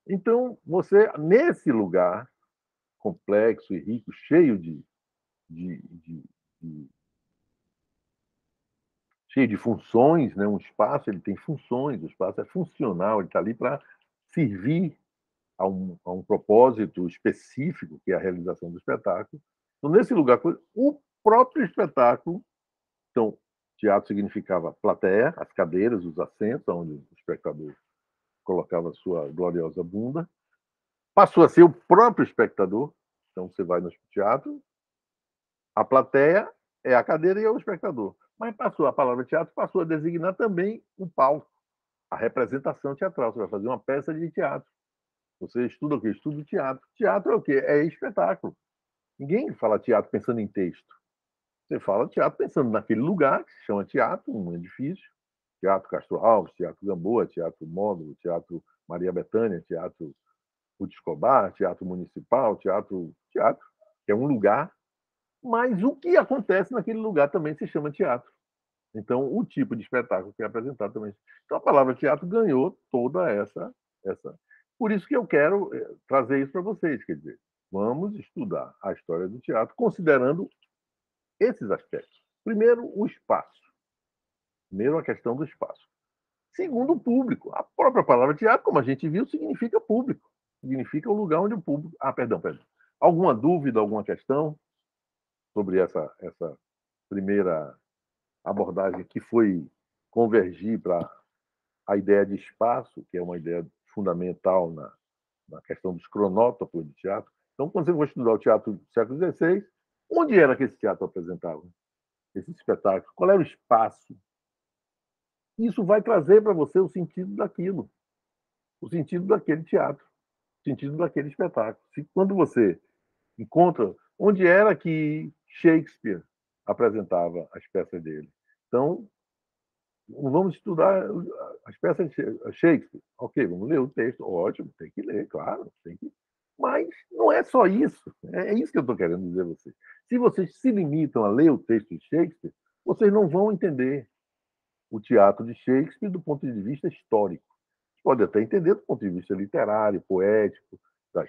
Então, você, nesse lugar complexo e rico, cheio de, de, de cheio de funções, né? Um espaço ele tem funções, o espaço é funcional, ele está ali para servir a um propósito específico, que é a realização do espetáculo. Então, nesse lugar, o próprio espetáculo, então, teatro significava plateia, as cadeiras, os assentos, onde o espectador colocava a sua gloriosa bunda, passou a ser o próprio espectador. Então, você vai no teatro, a plateia é a cadeira e é o espectador. Mas passou a palavra teatro, passou a designar também o palco, a representação teatral. Você vai fazer uma peça de teatro. Você estuda o quê? Estuda teatro. Teatro é o quê? É espetáculo. Ninguém fala teatro pensando em texto. Você fala teatro pensando naquele lugar que se chama teatro, um edifício. Teatro Castro Alves, Teatro Gamboa, Teatro Módulo, Teatro Maria Bethânia, Teatro Ruth Escobar, Teatro Municipal, teatro, que é um lugar, mas o que acontece naquele lugar também se chama teatro. Então, o tipo de espetáculo que é apresentado também. Então, a palavra teatro ganhou toda essa. Por isso que eu quero trazer isso para vocês, quer dizer, vamos estudar a história do teatro considerando esses aspectos. Primeiro, o espaço. Primeiro, a questão do espaço. Segundo, o público. A própria palavra teatro, como a gente viu, significa público. Significa o lugar onde o público... perdão. Alguma dúvida, alguma questão sobre essa primeira abordagem que foi convergir para a ideia de espaço, que é uma ideia fundamental na questão dos cronótopos de teatro. Então, quando você for estudar o teatro do século XVI, onde era que esse teatro apresentava? Esse espetáculo? Qual era o espaço? Isso vai trazer para você o sentido daquilo, o sentido daquele teatro, o sentido daquele espetáculo. Quando você encontra onde era que Shakespeare apresentava as peças dele. Então, vamos estudar as peças de Shakespeare. Ok, vamos ler o texto. Ótimo, tem que ler, claro. Tem que... Mas não é só isso. É isso que eu estou querendo dizer a vocês. Se vocês se limitam a ler o texto de Shakespeare, vocês não vão entender o teatro de Shakespeare do ponto de vista histórico. Pode até entender do ponto de vista literário, poético, da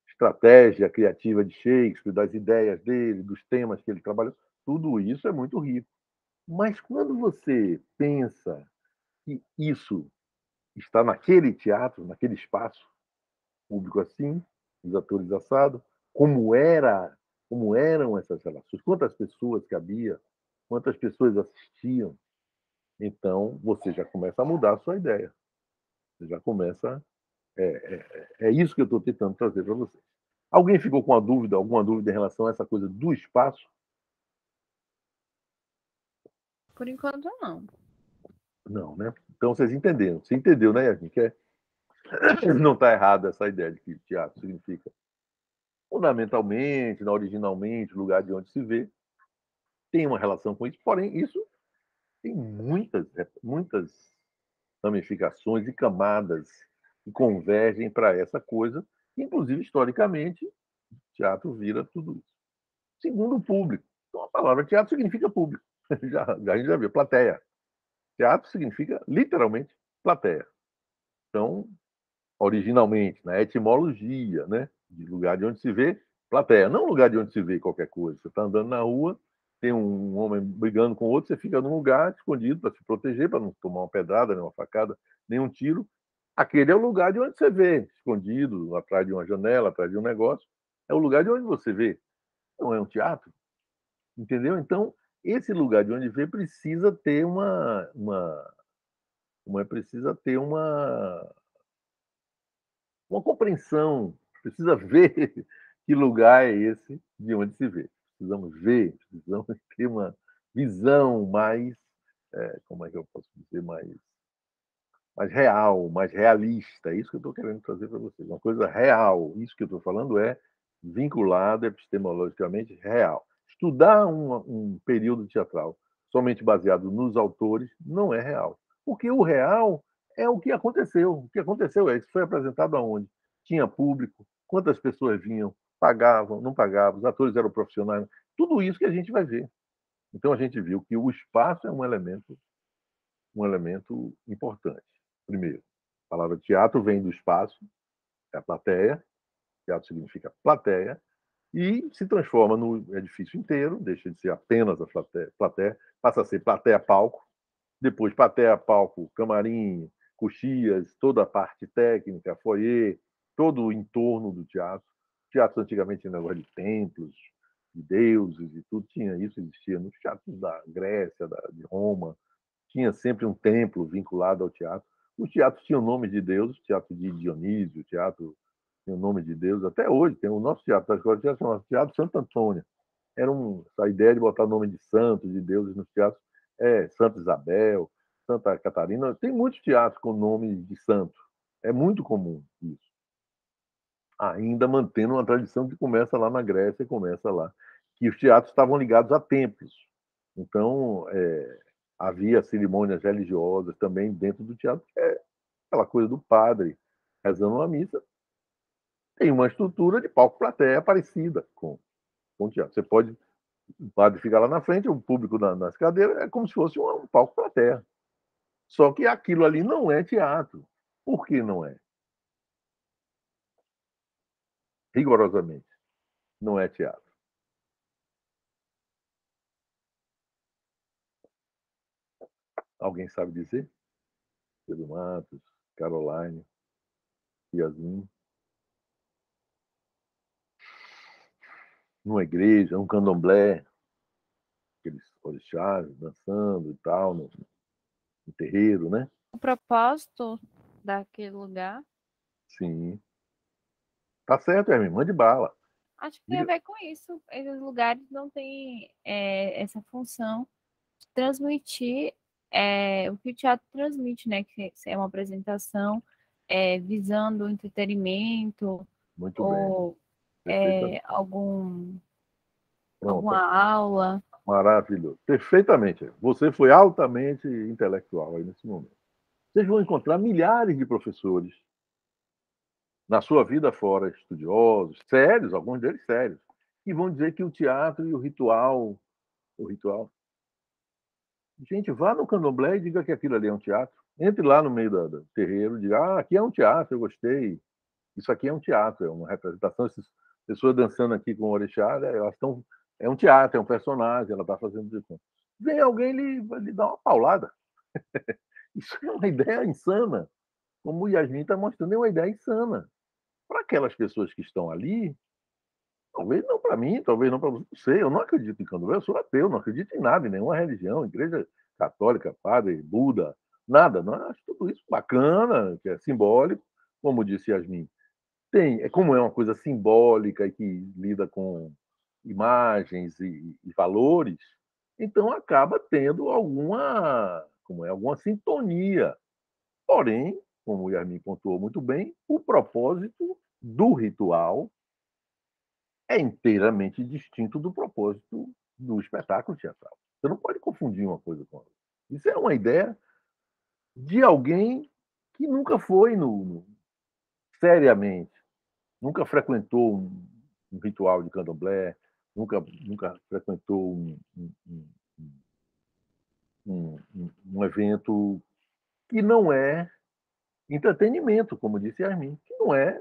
estratégia criativa de Shakespeare, das ideias dele, dos temas que ele trabalhou. Tudo isso é muito rico. Mas quando você pensa que isso está naquele teatro, naquele espaço público assim, os atores assados, como eram essas relações, quantas pessoas cabia, quantas pessoas assistiam, então você já começa a mudar a sua ideia. Você já começa. É isso que eu estou tentando trazer para vocês. Alguém ficou com alguma dúvida em relação a essa coisa do espaço? Por enquanto, não. Não, né? Então vocês entenderam. Você entendeu, né, Yasmin? Que não está errada essa ideia de que teatro significa fundamentalmente, originalmente, lugar de onde se vê. Tem uma relação com isso, porém, isso tem muitas ramificações e camadas que convergem para essa coisa, inclusive historicamente, teatro vira tudo isso. Segundo o público. Então, a palavra teatro significa público. A gente já viu, plateia. Teatro significa, literalmente, plateia. Então, originalmente, na etimologia, né? de lugar de onde se vê plateia, não lugar de onde se vê qualquer coisa. Você está andando na rua, tem um homem brigando com outro, você fica num lugar escondido para se proteger, para não tomar uma pedrada, nem uma facada, nem um tiro. Aquele é o lugar de onde você vê, escondido, atrás de uma janela, atrás de um negócio. É o lugar de onde você vê. Não é um teatro, entendeu? Então, esse lugar de onde vê precisa ter precisa ter uma compreensão, precisa ver que lugar é esse de onde se vê. Precisamos ver, precisamos ter uma visão mais, como é que eu posso dizer, mais real, mais realista. É isso que eu estou querendo trazer para vocês. Uma coisa real. Isso que eu estou falando é vinculado epistemologicamente real. Estudar um período teatral somente baseado nos autores não é real. Porque o real é o que aconteceu. O que aconteceu é isso. Foi apresentado aonde? Tinha público, quantas pessoas vinham, pagavam, não pagavam, os atores eram profissionais. Tudo isso que a gente vai ver. Então a gente viu que o espaço é um elemento importante. Primeiro, a palavra teatro vem do espaço, é a plateia, teatro significa plateia, e se transforma no edifício inteiro, deixa de ser apenas a plateia, passa a ser plateia-palco, depois plateia-palco, camarim, coxias, toda a parte técnica, foyer, todo o entorno do teatro. Teatro antigamente tinha negócio de templos, de deuses e tudo, tinha isso, existia nos teatros da Grécia, de Roma, tinha sempre um templo vinculado ao teatro. Os teatros tinham nome de deuses, teatro de Dionísio, teatro tinha o nome de Deus, até hoje tem o nosso teatro da escola de teatro, chamado Teatro Santo Antônio. Essa ideia de botar nome de santos, de deuses nos teatros, Santa Isabel, Santa Catarina, tem muitos teatros com nome de santo. É muito comum isso. Ainda mantendo uma tradição que começa lá na Grécia, começa lá, que os teatros estavam ligados a templos. Então, havia cerimônias religiosas também dentro do teatro, que é aquela coisa do padre rezando uma missa. Tem uma estrutura de palco-plateia parecida com o teatro. Você pode, o padre fica lá na frente, o público nas cadeiras, é como se fosse um palco-plateia. Só que aquilo ali não é teatro. Por que não é? Rigorosamente, não é teatro. Alguém sabe dizer? Pedro Matos, Caroline, Yasmin. Numa igreja, um candomblé, aqueles orixás dançando e tal, no terreiro, né? O propósito daquele lugar, Sim. Tá certo, Hermin, mande bala. acho que tem a Diga. ver com isso. Esses lugares não têm essa função de transmitir o que o teatro transmite, né? Que é uma apresentação visando o entretenimento Muito bem. ou Perfeitamente. alguma Pronto. aula. Maravilhoso. Perfeitamente. Você foi altamente intelectual aí nesse momento. Vocês vão encontrar milhares de professores na sua vida fora, estudiosos, sérios, alguns deles sérios, que vão dizer que o teatro e o ritual. Gente, vá no candomblé e diga que aquilo ali é um teatro. Entre lá no meio do terreiro e diga, aqui é um teatro, eu gostei. Isso aqui é um teatro, é uma representação. Essas pessoas dançando aqui com o orixá, elas estão. É um teatro, é um personagem, ela está fazendo isso. Vem alguém lhe dar uma paulada. Isso é uma ideia insana. Como o Yasmin está mostrando, é uma ideia insana. Para aquelas pessoas que estão ali, talvez não para mim, talvez não para você. Não sei, eu não acredito em candomblé, eu sou ateu, não acredito em nada, em nenhuma religião, igreja católica, padre, Buda, nada. Não, acho tudo isso bacana, que é simbólico, como disse Yasmin. Como é uma coisa simbólica e que lida com imagens e valores, então acaba tendo alguma sintonia. Porém, como o Yarmin pontuou muito bem, o propósito do ritual é inteiramente distinto do propósito do espetáculo teatral. Você não pode confundir uma coisa com a outra. Isso é uma ideia de alguém que nunca foi seriamente, nunca frequentou um ritual de candomblé, nunca frequentou um evento que não é entretenimento, como disse Armin, que não é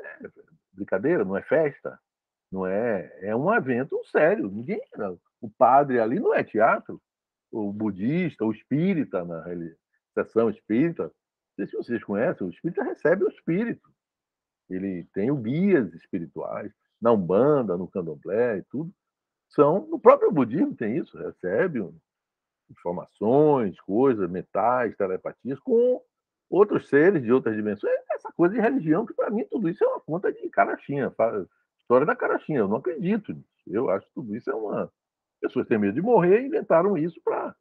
brincadeira, não é festa, não é, é um evento sério. Ninguém, o padre ali não é teatro, o budista, o espírita na sessão espírita. Não sei se vocês conhecem, o espírita recebe o espírito. Ele tem o guias espirituais na Umbanda, no Candomblé e tudo. São no próprio budismo tem isso, recebe informações, coisas, mentais, telepatias com outros seres de outras dimensões. Essa coisa de religião, que para mim tudo isso é uma conta de carochinha, história da carochinha. Eu não acredito nisso. Eu acho que tudo isso é uma. Pessoas têm medo de morrer e inventaram isso para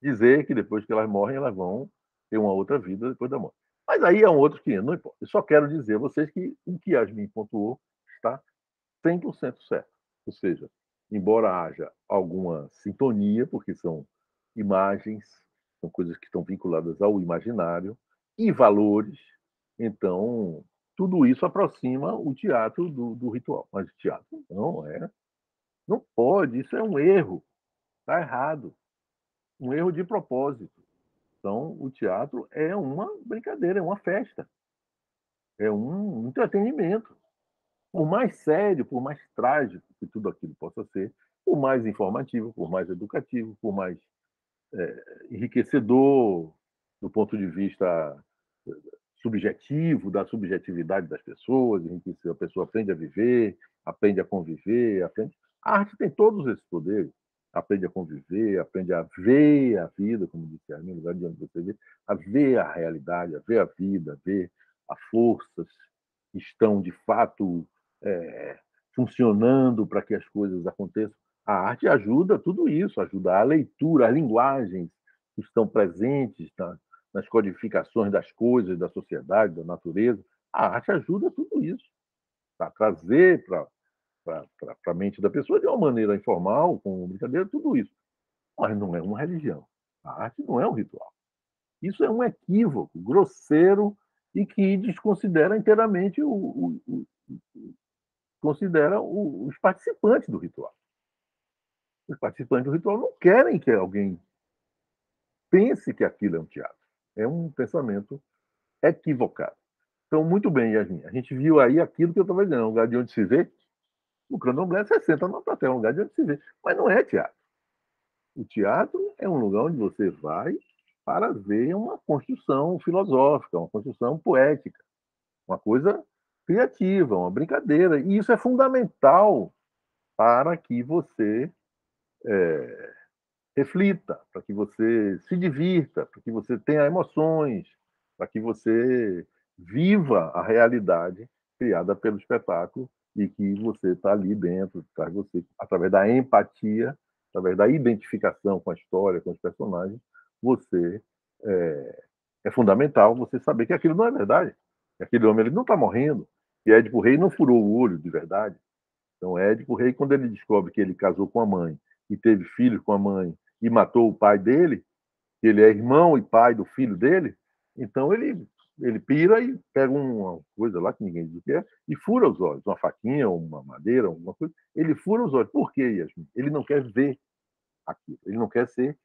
dizer que depois que elas morrem, elas vão ter uma outra vida depois da morte. Mas aí é um outro 500, não importa. Eu só quero dizer a vocês que o que Yasmin pontuou está 100% certo. Ou seja, embora haja alguma sintonia, porque são imagens, são coisas que estão vinculadas ao imaginário, e valores, então tudo isso aproxima o teatro do ritual. Mas o teatro não é. Não pode, isso é um erro, está errado. Um erro de propósito. Então, o teatro é uma brincadeira, é uma festa, é um entretenimento. Por mais sério, por mais trágico que tudo aquilo possa ser, por mais informativo, por mais educativo, por mais enriquecedor do ponto de vista subjetivo, da subjetividade das pessoas, a pessoa aprende a viver, aprende a conviver, aprende. A arte tem todos esses poderes. Aprende a conviver, aprende a ver a vida, como disse a minha, lugar de onde você vê, a ver a realidade, a ver a vida, a ver as forças que estão de fato funcionando para que as coisas aconteçam. A arte ajuda tudo isso, ajuda a leitura, as linguagens que estão presentes nas codificações das coisas, da sociedade, da natureza. A arte ajuda tudo isso, a trazer para a mente da pessoa de uma maneira informal, com brincadeira, tudo isso. Mas não é uma religião. A arte não é um ritual. Isso é um equívoco grosseiro e que desconsidera inteiramente considera os participantes do ritual. Os participantes do ritual não querem que alguém pense que aquilo é um teatro. É um pensamento equivocado. Então, muito bem, Yasmin. A gente viu aí aquilo que eu estava dizendo, um lugar de onde se vê. No candomblé, você senta numa plateia, um lugar de onde se vê. Mas não é teatro. O teatro é um lugar onde você vai para ver uma construção filosófica, uma construção poética, uma coisa criativa, uma brincadeira. E isso é fundamental para que você reflita, para que você se divirta, para que você tenha emoções, para que você viva a realidade criada pelo espetáculo e que você está ali dentro, tá? Você, através da empatia, através da identificação com a história, com os personagens, você é fundamental você saber que aquilo não é verdade. Que aquele homem ele não está morrendo. E Édipo Rei não furou o olho de verdade. Então, Édipo Rei, quando ele descobre que ele casou com a mãe e teve filho com a mãe e matou o pai dele, que ele é irmão e pai do filho dele, então ele pira e pega uma coisa lá que ninguém diz o que é e fura os olhos, uma faquinha, uma madeira, alguma coisa. Ele fura os olhos. Por quê, Yasmin? Ele não quer ver aquilo. Ele não quer ser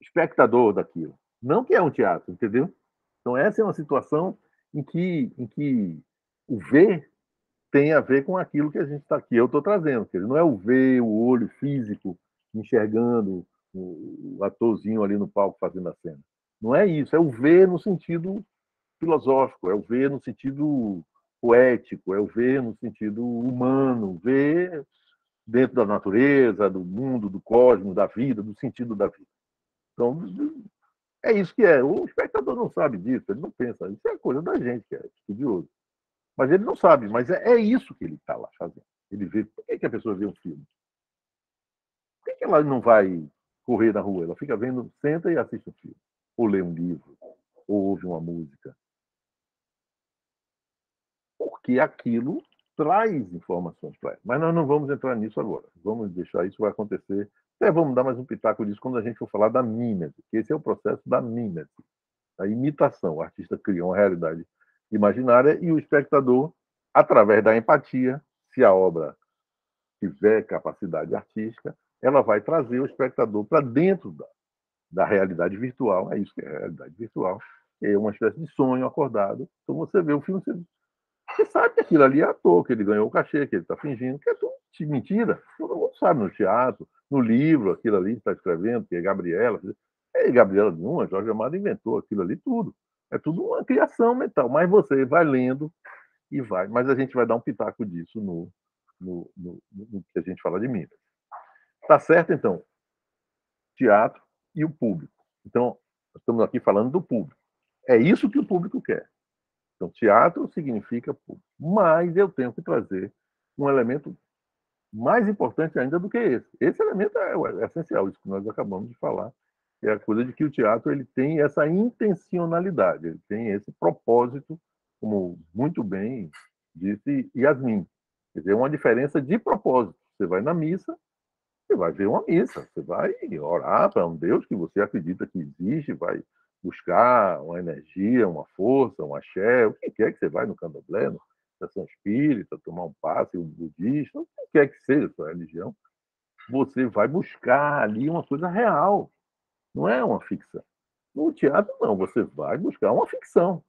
espectador daquilo. Não que é um teatro, entendeu? Então, essa é uma situação em que o ver tem a ver com aquilo que a gente está aqui. Eu estou trazendo. Quer dizer, não é o ver, o olho físico enxergando o atorzinho ali no palco fazendo a cena. Não é isso. É o ver no sentido filosófico, é o ver no sentido poético, é o ver no sentido humano, ver dentro da natureza, do mundo, do cosmos, da vida, do sentido da vida. Então, é isso que é. O espectador não sabe disso, ele não pensa. Isso é coisa da gente, que é estudioso. Mas ele não sabe, mas é isso que ele está lá fazendo. Ele vê. Por que a pessoa vê um filme? Por que ela não vai correr na rua? Ela fica vendo, senta e assiste um filme. Ou lê um livro, ou ouve uma música. Porque aquilo traz informações para ela. Mas nós não vamos entrar nisso agora. Vamos deixar isso, vai acontecer. Até vamos dar mais um pitaco disso quando a gente for falar da mímese, que esse é o processo da mímese, a imitação. O artista cria uma realidade imaginária e o espectador, através da empatia, se a obra tiver capacidade artística, ela vai trazer o espectador para dentro da realidade virtual. É isso que é a realidade virtual. É uma espécie de sonho acordado. Então você vê o filme, você Você sabe que aquilo ali é ator, que ele ganhou o cachê, que ele está fingindo, que é tudo mentira. Todo mundo sabe no teatro, no livro, aquilo ali que está escrevendo, que é Gabriela. Gabriela nenhuma, Jorge Amado inventou aquilo ali tudo. É tudo uma criação mental. Mas você vai lendo e vai. Mas a gente vai dar um pitaco disso no que a gente fala de Minas. Tá certo, então? Teatro e o público. Então, nós estamos aqui falando do público. É isso que o público quer. Então, teatro significa público. Mas eu tenho que trazer um elemento mais importante ainda do que esse. Esse elemento é essencial, isso que nós acabamos de falar. É a coisa de que o teatro ele tem essa intencionalidade, ele tem esse propósito, como muito bem disse Yasmin. Quer dizer, uma diferença de propósito. Você vai na missa, você vai ver uma missa, você vai orar para um Deus que você acredita que existe, vai buscar uma energia, uma força, um axé, o que quer que você vai no candomblé, na sessão espírita, tomar um passe, um budista, o que quer que seja a sua religião, você vai buscar ali uma coisa real, não é uma ficção. No teatro, não, você vai buscar uma ficção.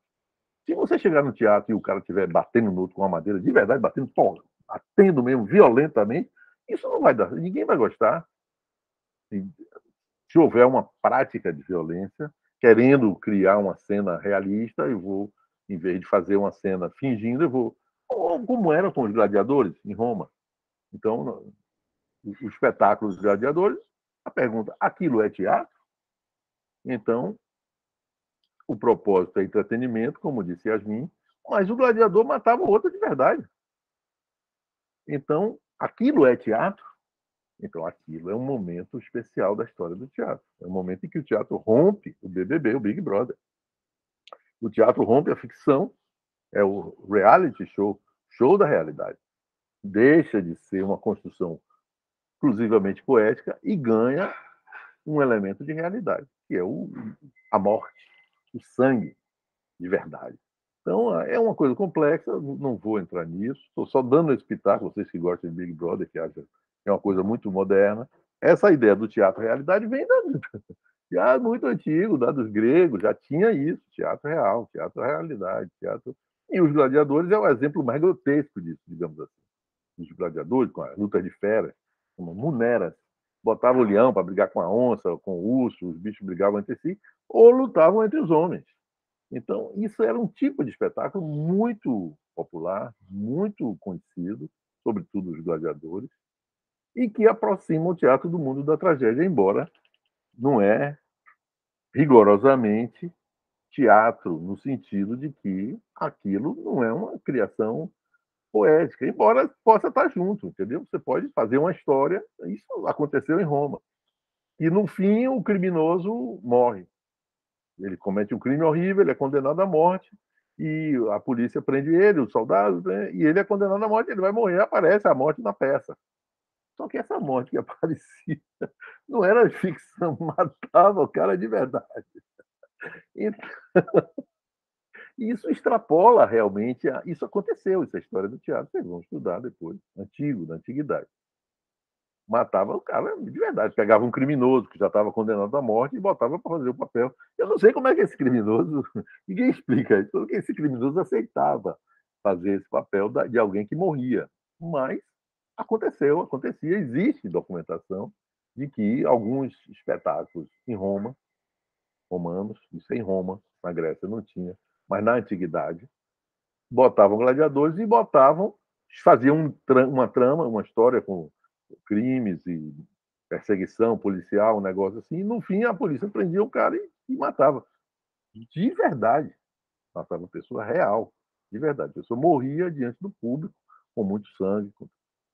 Se você chegar no teatro e o cara estiver batendo no outro com uma madeira, de verdade, batendo mesmo violentamente, isso não vai dar, ninguém vai gostar. Se houver uma prática de violência, querendo criar uma cena realista, eu vou, em vez de fazer uma cena fingindo, eu vou. Como era com os gladiadores em Roma. Então, os espetáculos dos gladiadores, a pergunta: aquilo é teatro? Então, o propósito é entretenimento, como disse Yasmin, mas o gladiador matava o outro de verdade. Então, aquilo é teatro? Então, aquilo é um momento especial da história do teatro. É um momento em que o teatro rompe o BBB, o Big Brother. O teatro rompe a ficção, é o reality show, show da realidade. Deixa de ser uma construção exclusivamente poética e ganha um elemento de realidade, que é a morte, o sangue de verdade. Então, é uma coisa complexa, não vou entrar nisso, estou só dando esse pitaco, vocês que gostam de Big Brother, que acham que é uma coisa muito moderna. Essa ideia do teatro-realidade vem já muito antigo, dos gregos, já tinha isso, teatro real, teatro-realidade, teatro... E os gladiadores é o exemplo mais grotesco disso, digamos assim. Os gladiadores, com a luta de feras, como muneras, botavam o leão para brigar com a onça, com o urso, os bichos brigavam entre si, ou lutavam entre os homens. Então, isso era um tipo de espetáculo muito popular, muito conhecido, sobretudo os gladiadores, e que aproxima o teatro do mundo da tragédia, embora não é rigorosamente teatro, no sentido de que aquilo não é uma criação poética, embora possa estar junto, entendeu? Você pode fazer uma história, isso aconteceu em Roma, e no fim o criminoso morre. Ele comete um crime horrível, ele é condenado à morte, e a polícia prende ele, os soldados, né? E ele é condenado à morte, ele vai morrer, aparece a morte na peça. Só que essa morte que aparecia não era ficção, matava o cara de verdade. Então, isso extrapola realmente, isso aconteceu, isso é a história do teatro, vocês vão estudar depois, da antiguidade. Matava o cara de verdade, pegava um criminoso que já estava condenado à morte e botava para fazer o papel. Eu não sei como é que esse criminoso, ninguém explica isso, porque esse criminoso aceitava fazer esse papel de alguém que morria. Mas acontecia, existe documentação de que alguns espetáculos em Roma, romanos, isso é em Roma, na Grécia não tinha, mas na antiguidade, botavam gladiadores e faziam uma trama, uma história com crimes e perseguição policial, um negócio assim, e no fim a polícia prendia o cara e matava. De verdade. Matava a pessoa real, de verdade. A pessoa morria diante do público, com muito sangue.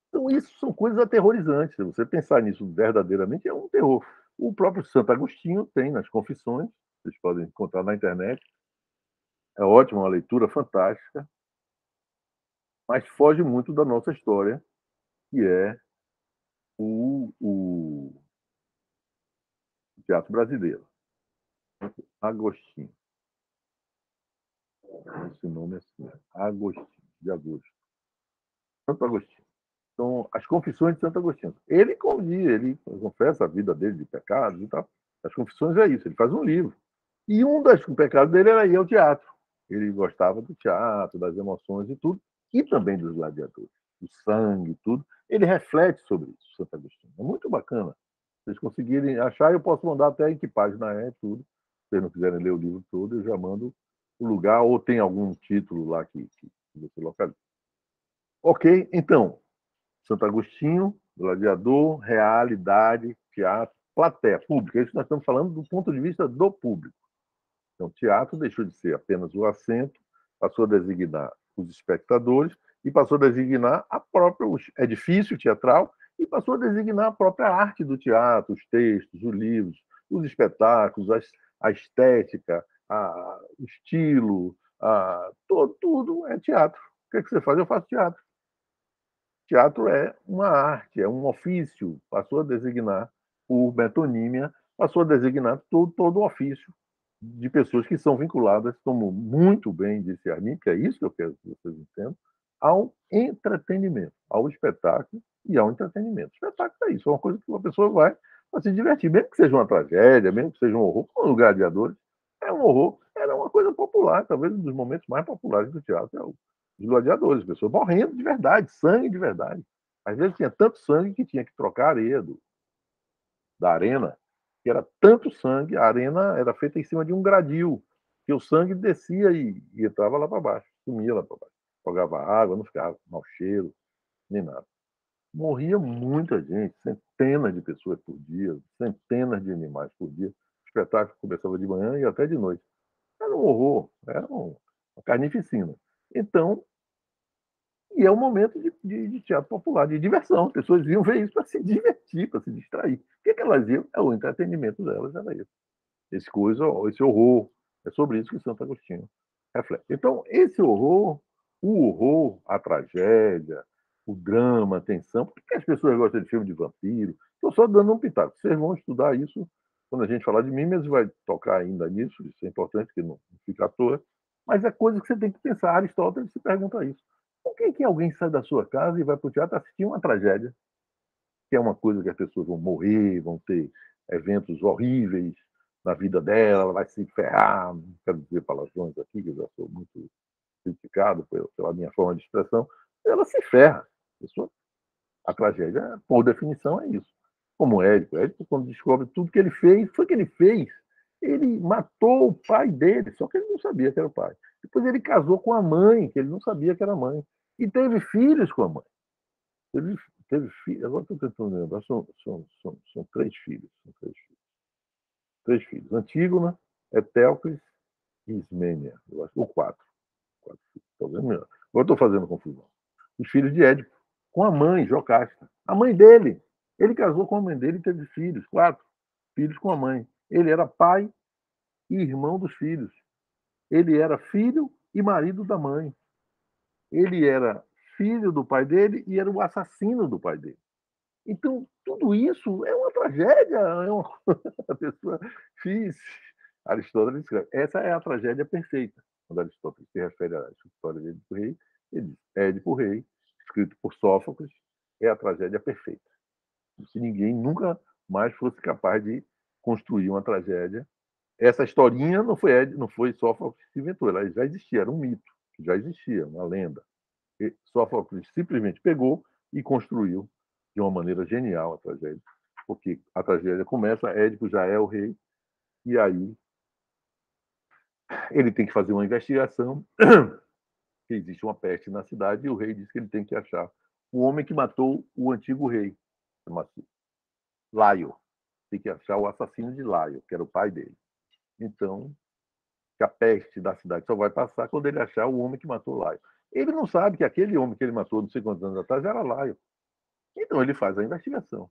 Então, isso são coisas aterrorizantes. Se você pensar nisso verdadeiramente, é um terror. O próprio Santo Agostinho tem nas Confissões, vocês podem encontrar na internet. É ótimo, uma leitura fantástica, mas foge muito da nossa história, que é o teatro brasileiro. Agostinho. Esse nome é assim, Agostinho, de Agosto. Santo Agostinho. Então, as Confissões de Santo Agostinho. Ele confessa a vida dele de pecados e tal. As Confissões é isso, ele faz um livro. E um dos pecados dele era ir ao teatro. Ele gostava do teatro, das emoções e tudo, e também dos gladiadores, do sangue, tudo. Ele reflete sobre isso, Santo Agostinho. É muito bacana. Se vocês conseguirem achar, eu posso mandar até em que página é, tudo. Se vocês não quiserem ler o livro todo, eu já mando o lugar, ou tem algum título lá que você localiza. Ok, então, Santo Agostinho, gladiador, realidade, teatro, plateia, público. É isso que nós estamos falando do ponto de vista do público. Então, o teatro deixou de ser apenas o assento, passou a designar os espectadores e passou a designar a própria o edifício teatral e passou a designar a própria arte do teatro, os textos, os livros, os espetáculos, a estética, o estilo, tudo é teatro. O que, é que você faz? Eu faço teatro. Teatro é uma arte, é um ofício, passou a designar, por metonímia, passou a designar todo o ofício de pessoas que são vinculadas, como muito bem disse Armin, que é isso que eu quero que vocês entendam, ao entretenimento, ao espetáculo e ao entretenimento. O espetáculo é isso, é uma coisa que uma pessoa vai para se divertir, mesmo que seja uma tragédia, mesmo que seja um horror, como o Gladiadores, é um horror, era uma coisa popular, talvez um dos momentos mais populares do teatro é os gladiadores, pessoas morrendo de verdade, sangue de verdade. Às vezes tinha tanto sangue que tinha que trocar a areia da arena, que era tanto sangue, a arena era feita em cima de um gradil, que o sangue descia e entrava lá para baixo, sumia lá para baixo. Jogava água, não ficava mau cheiro, nem nada. Morria muita gente, centenas de pessoas por dia, centenas de animais por dia. O espetáculo começava de manhã e até de noite. Era um horror, era uma carnificina. Então, e é um momento de teatro popular, de diversão. As pessoas iam ver isso para se divertir, para se distrair. O que, é que elas iam? É o entretenimento delas, era isso. Esse horror. É sobre isso que Santo Agostinho reflete. Então, esse horror, o horror, a tragédia, o drama, a tensão. Por que as pessoas gostam de filme de vampiro? Estou só dando um pitaco. Vocês vão estudar isso quando a gente falar de Mimes, vai tocar ainda nisso. Isso é importante, que não fica à toa. Mas é coisa que você tem que pensar. Aristóteles se pergunta isso. Por que alguém sai da sua casa e vai para o teatro assistir uma tragédia, que é uma coisa que as pessoas vão morrer, vão ter eventos horríveis na vida dela, ela vai se ferrar, não quero dizer palavrões aqui, que eu já sou muito criticado pela minha forma de expressão, ela se ferra. A tragédia, por definição, é isso. Como Édipo, quando descobre tudo que ele fez, foi que ele fez. Ele matou o pai dele, só que ele não sabia que era o pai. Depois ele casou com a mãe, que ele não sabia que era mãe. E teve filhos com a mãe. Teve, teve filhos, agora estou tentando lembrar, são três filhos. São três filhos. Três filhos. Antígona, Etéocles e Ismênia. Eu acho, ou quatro filhos. Agora estou fazendo confusão. Os filhos de Édipo, com a mãe, Jocasta. A mãe dele. Ele casou com a mãe dele e teve filhos, 4 filhos com a mãe. Ele era pai e irmão dos filhos. Ele era filho e marido da mãe. Ele era filho do pai dele e era o assassino do pai dele. Então, tudo isso é uma tragédia. A pessoa fiz. Aristóteles escreve. Essa é a tragédia perfeita. Quando Aristóteles se refere à história de Édipo Rei, ele diz: Édipo Rei, escrito por Sófocles, é a tragédia perfeita. Se ninguém nunca mais fosse capaz de construir uma tragédia. Essa historinha não foi Sófocles que inventou, ela já existia, era um mito, que já existia, uma lenda. E Sófocles simplesmente pegou e construiu de uma maneira genial a tragédia, porque a tragédia começa, Édipo já é o rei, e aí ele tem que fazer uma investigação, que existe uma peste na cidade, e o rei diz que ele tem que achar o homem que matou o antigo rei, chama-se Laio. Tem que achar o assassino de Laio, que era o pai dele. Então, que a peste da cidade só vai passar quando ele achar o homem que matou Laio. Ele não sabe que aquele homem que ele matou não sei quantos anos atrás era Laio. Então ele faz a investigação.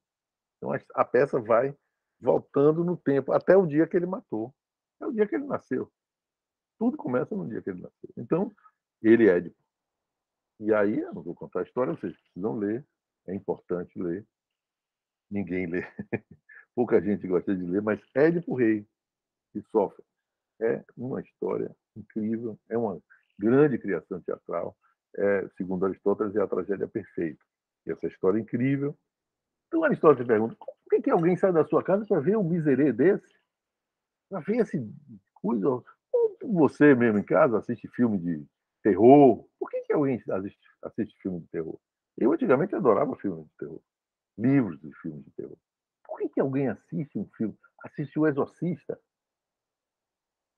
Então a peça vai voltando no tempo até o dia que ele matou. É o dia que ele nasceu. Tudo começa no dia que ele nasceu. Então, ele é Édipo. E aí, eu não vou contar a história, vocês precisam ler. É importante ler. Ninguém lê. Pouca gente gosta de ler, mas Édipo Rei, que sofre. É uma história incrível, é uma grande criação teatral. Segundo Aristóteles, é a tragédia perfeita. E essa história é incrível. Então Aristóteles pergunta: por que alguém sai da sua casa para ver um miserê desse? Para ver esse coisa, Você mesmo em casa assiste filme de terror. Por que alguém assiste filme de terror? Eu antigamente adorava filme de terror, livros de filmes de terror. Por que alguém assiste um filme? Assiste O Exorcista?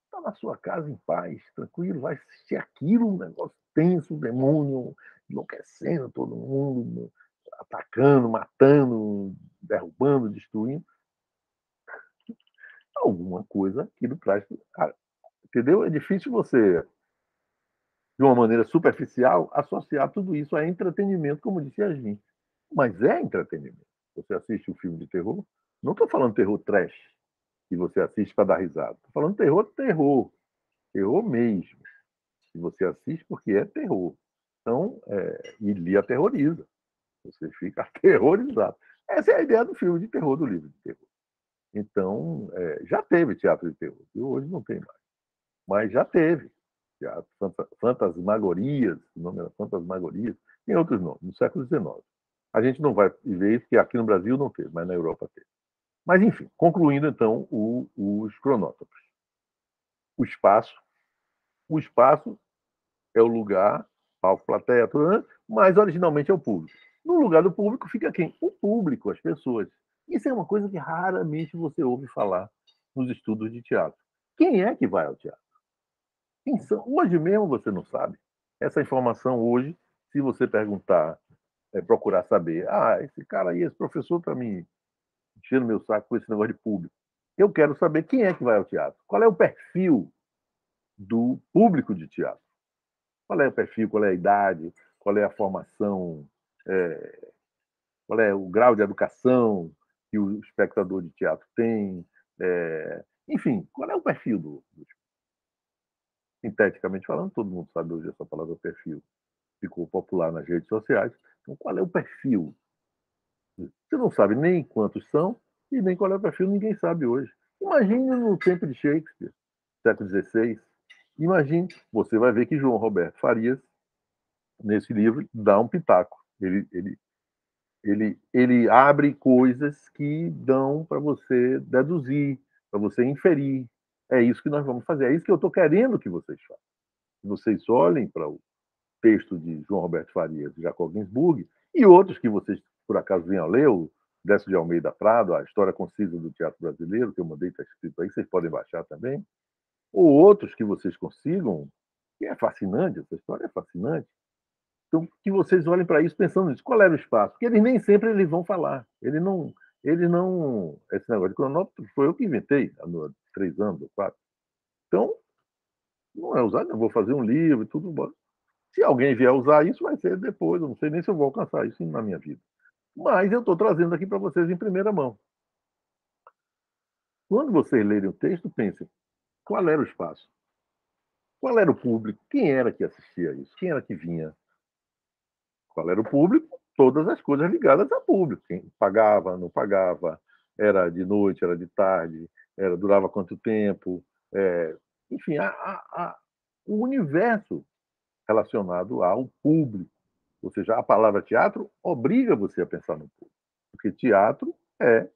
Está na sua casa em paz, tranquilo, vai assistir aquilo, um negócio tenso, um demônio enlouquecendo todo mundo, atacando, matando, derrubando, destruindo. Alguma coisa aquilo traz. Entendeu? É difícil você, de uma maneira superficial, associar tudo isso a entretenimento, como disse a gente. Mas é entretenimento. Você assiste um filme de terror, não estou falando terror trash, que você assiste para dar risada. Estou falando terror, terror. Terror mesmo. Que você assiste porque é terror. Então, e lhe aterroriza. Você fica aterrorizado. Essa é a ideia do filme de terror, do livro de terror. Então, já teve teatro de terror. E hoje não tem mais. Mas já teve. Teatro, fantasmagorias, o nome era fantasmagorias, tem outros nomes, no século XIX. A gente não vai ver isso, porque aqui no Brasil não teve, mas na Europa teve. Mas, enfim, concluindo então os cronótopos. O espaço. O espaço é o lugar, palco, plateia, tudo, mas originalmente é o público. No lugar do público fica quem? O público, as pessoas. Isso é uma coisa que raramente você ouve falar nos estudos de teatro. Quem é que vai ao teatro? Quem são? Hoje mesmo você não sabe. Essa informação hoje, se você perguntar, procurar saber, esse cara aí, esse professor está me enchendo meu saco com esse negócio de público. Eu quero saber quem é que vai ao teatro. Qual é o perfil do público de teatro? Qual é o perfil, qual é a idade, qual é a formação, qual é o grau de educação que o espectador de teatro tem, enfim, qual é o perfil sinteticamente falando, todo mundo sabe hoje essa palavra perfil, ficou popular nas redes sociais. Então, qual é o perfil? Você não sabe nem quantos são e nem qual é o perfil, ninguém sabe hoje. Imagine no tempo de Shakespeare, século XVI. Imagine, você vai ver que João Roberto Farias, nesse livro, dá um pitaco. Ele abre coisas que dão para você deduzir, para você inferir. É isso que nós vamos fazer. É isso que eu estou querendo que vocês façam. Que vocês olhem para o texto de João Roberto Farias e Jacob Ginsburg e outros que vocês, por acaso, venham a ler, o Décio de Almeida Prado, A História Concisa do Teatro Brasileiro, que eu mandei, está escrito aí, vocês podem baixar também, ou outros que vocês consigam, que é fascinante, essa história é fascinante. Então, que vocês olhem para isso pensando nisso. Qual era o espaço? Porque eles nem sempre eles vão falar. Ele não. Esse negócio de cronómetro foi eu que inventei há 3 anos ou 4. Então, não é usado, eu vou fazer um livro e tudo. Se alguém vier usar isso, vai ser depois. Eu não sei nem se eu vou alcançar isso na minha vida. Mas eu estou trazendo aqui para vocês em primeira mão. Quando vocês lerem o texto, pensem: qual era o espaço? Qual era o público? Quem era que assistia a isso? Quem era que vinha? Qual era o público? Todas as coisas ligadas ao público. Quem pagava, não pagava, era de noite, era de tarde, durava quanto tempo. Enfim, o universo relacionado ao público. Ou seja, a palavra teatro obriga você a pensar no público. Porque teatro é,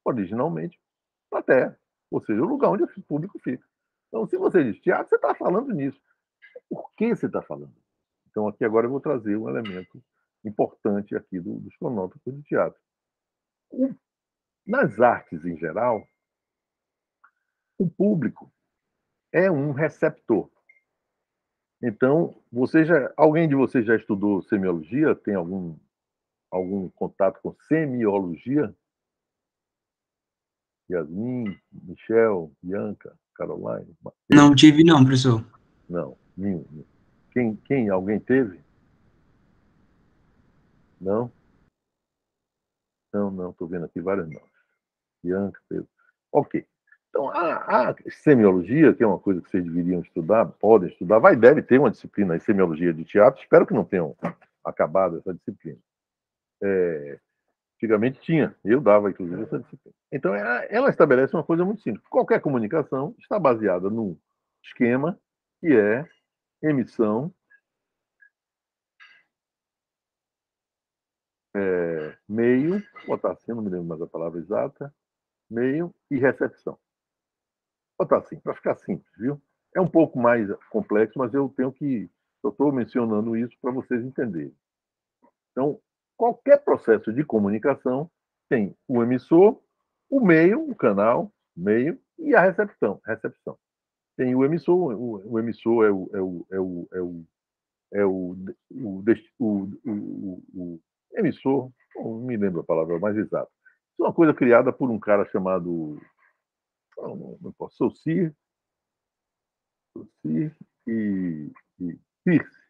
originalmente, plateia. Ou seja, o lugar onde o público fica. Então, se você diz teatro, você está falando nisso. Por que você está falando? Então, aqui agora eu vou trazer um elemento importante aqui dos cronótopos de teatro. Nas artes em geral, o público é um receptor. Então, alguém de vocês já estudou semiologia? Tem algum contato com semiologia? Yasmin, Michel, Bianca, Caroline? Mateus? Não tive não, professor. Não, nenhum. Alguém teve? Não? Não, estou vendo aqui vários nomes. Bianca, Pedro. Ok. Então, a semiologia, que é uma coisa que vocês deveriam estudar, podem estudar, deve ter uma disciplina de semiologia de teatro, espero que não tenham acabado essa disciplina. Antigamente tinha, eu dava, inclusive, essa disciplina. Então, ela estabelece uma coisa muito simples. Qualquer comunicação está baseada num esquema que é emissão, meio, vou botar assim, não me lembro mais a palavra exata, meio e recepção. Vou botar assim, para ficar simples, viu? É um pouco mais complexo, mas eu estou mencionando isso para vocês entenderem. Então, qualquer processo de comunicação tem o emissor, o meio, o canal, meio, e a recepção. Tem o emissor, o emissor o emissor, não me lembro a palavra mais exata. Isso é uma coisa criada por um cara chamado, não posso, Saussure e Peirce.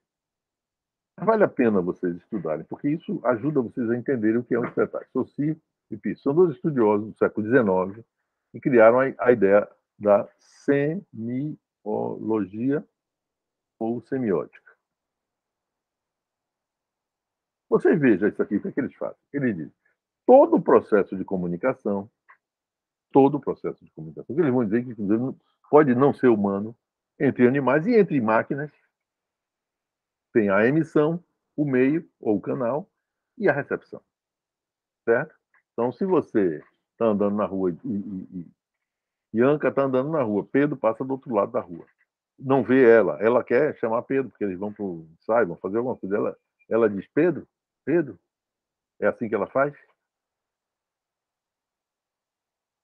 Vale a pena vocês estudarem, porque isso ajuda vocês a entenderem o que é um espetáculo. Saussure e Peirce são dois estudiosos do século XIX que criaram a ideia da semiologia ou semiótica. Vocês vejam isso aqui, o que, é que eles fazem? Eles dizem, todo o processo de comunicação, eles vão dizer que pode não ser humano, entre animais e entre máquinas, tem a emissão, o meio ou o canal e a recepção, certo? Então, se você está andando na rua e Anca está andando na rua, Pedro passa do outro lado da rua, não vê ela quer chamar Pedro, porque eles vão para o ensaio, vão fazer alguma coisa, ela diz, Pedro, Pedro, é assim que ela faz?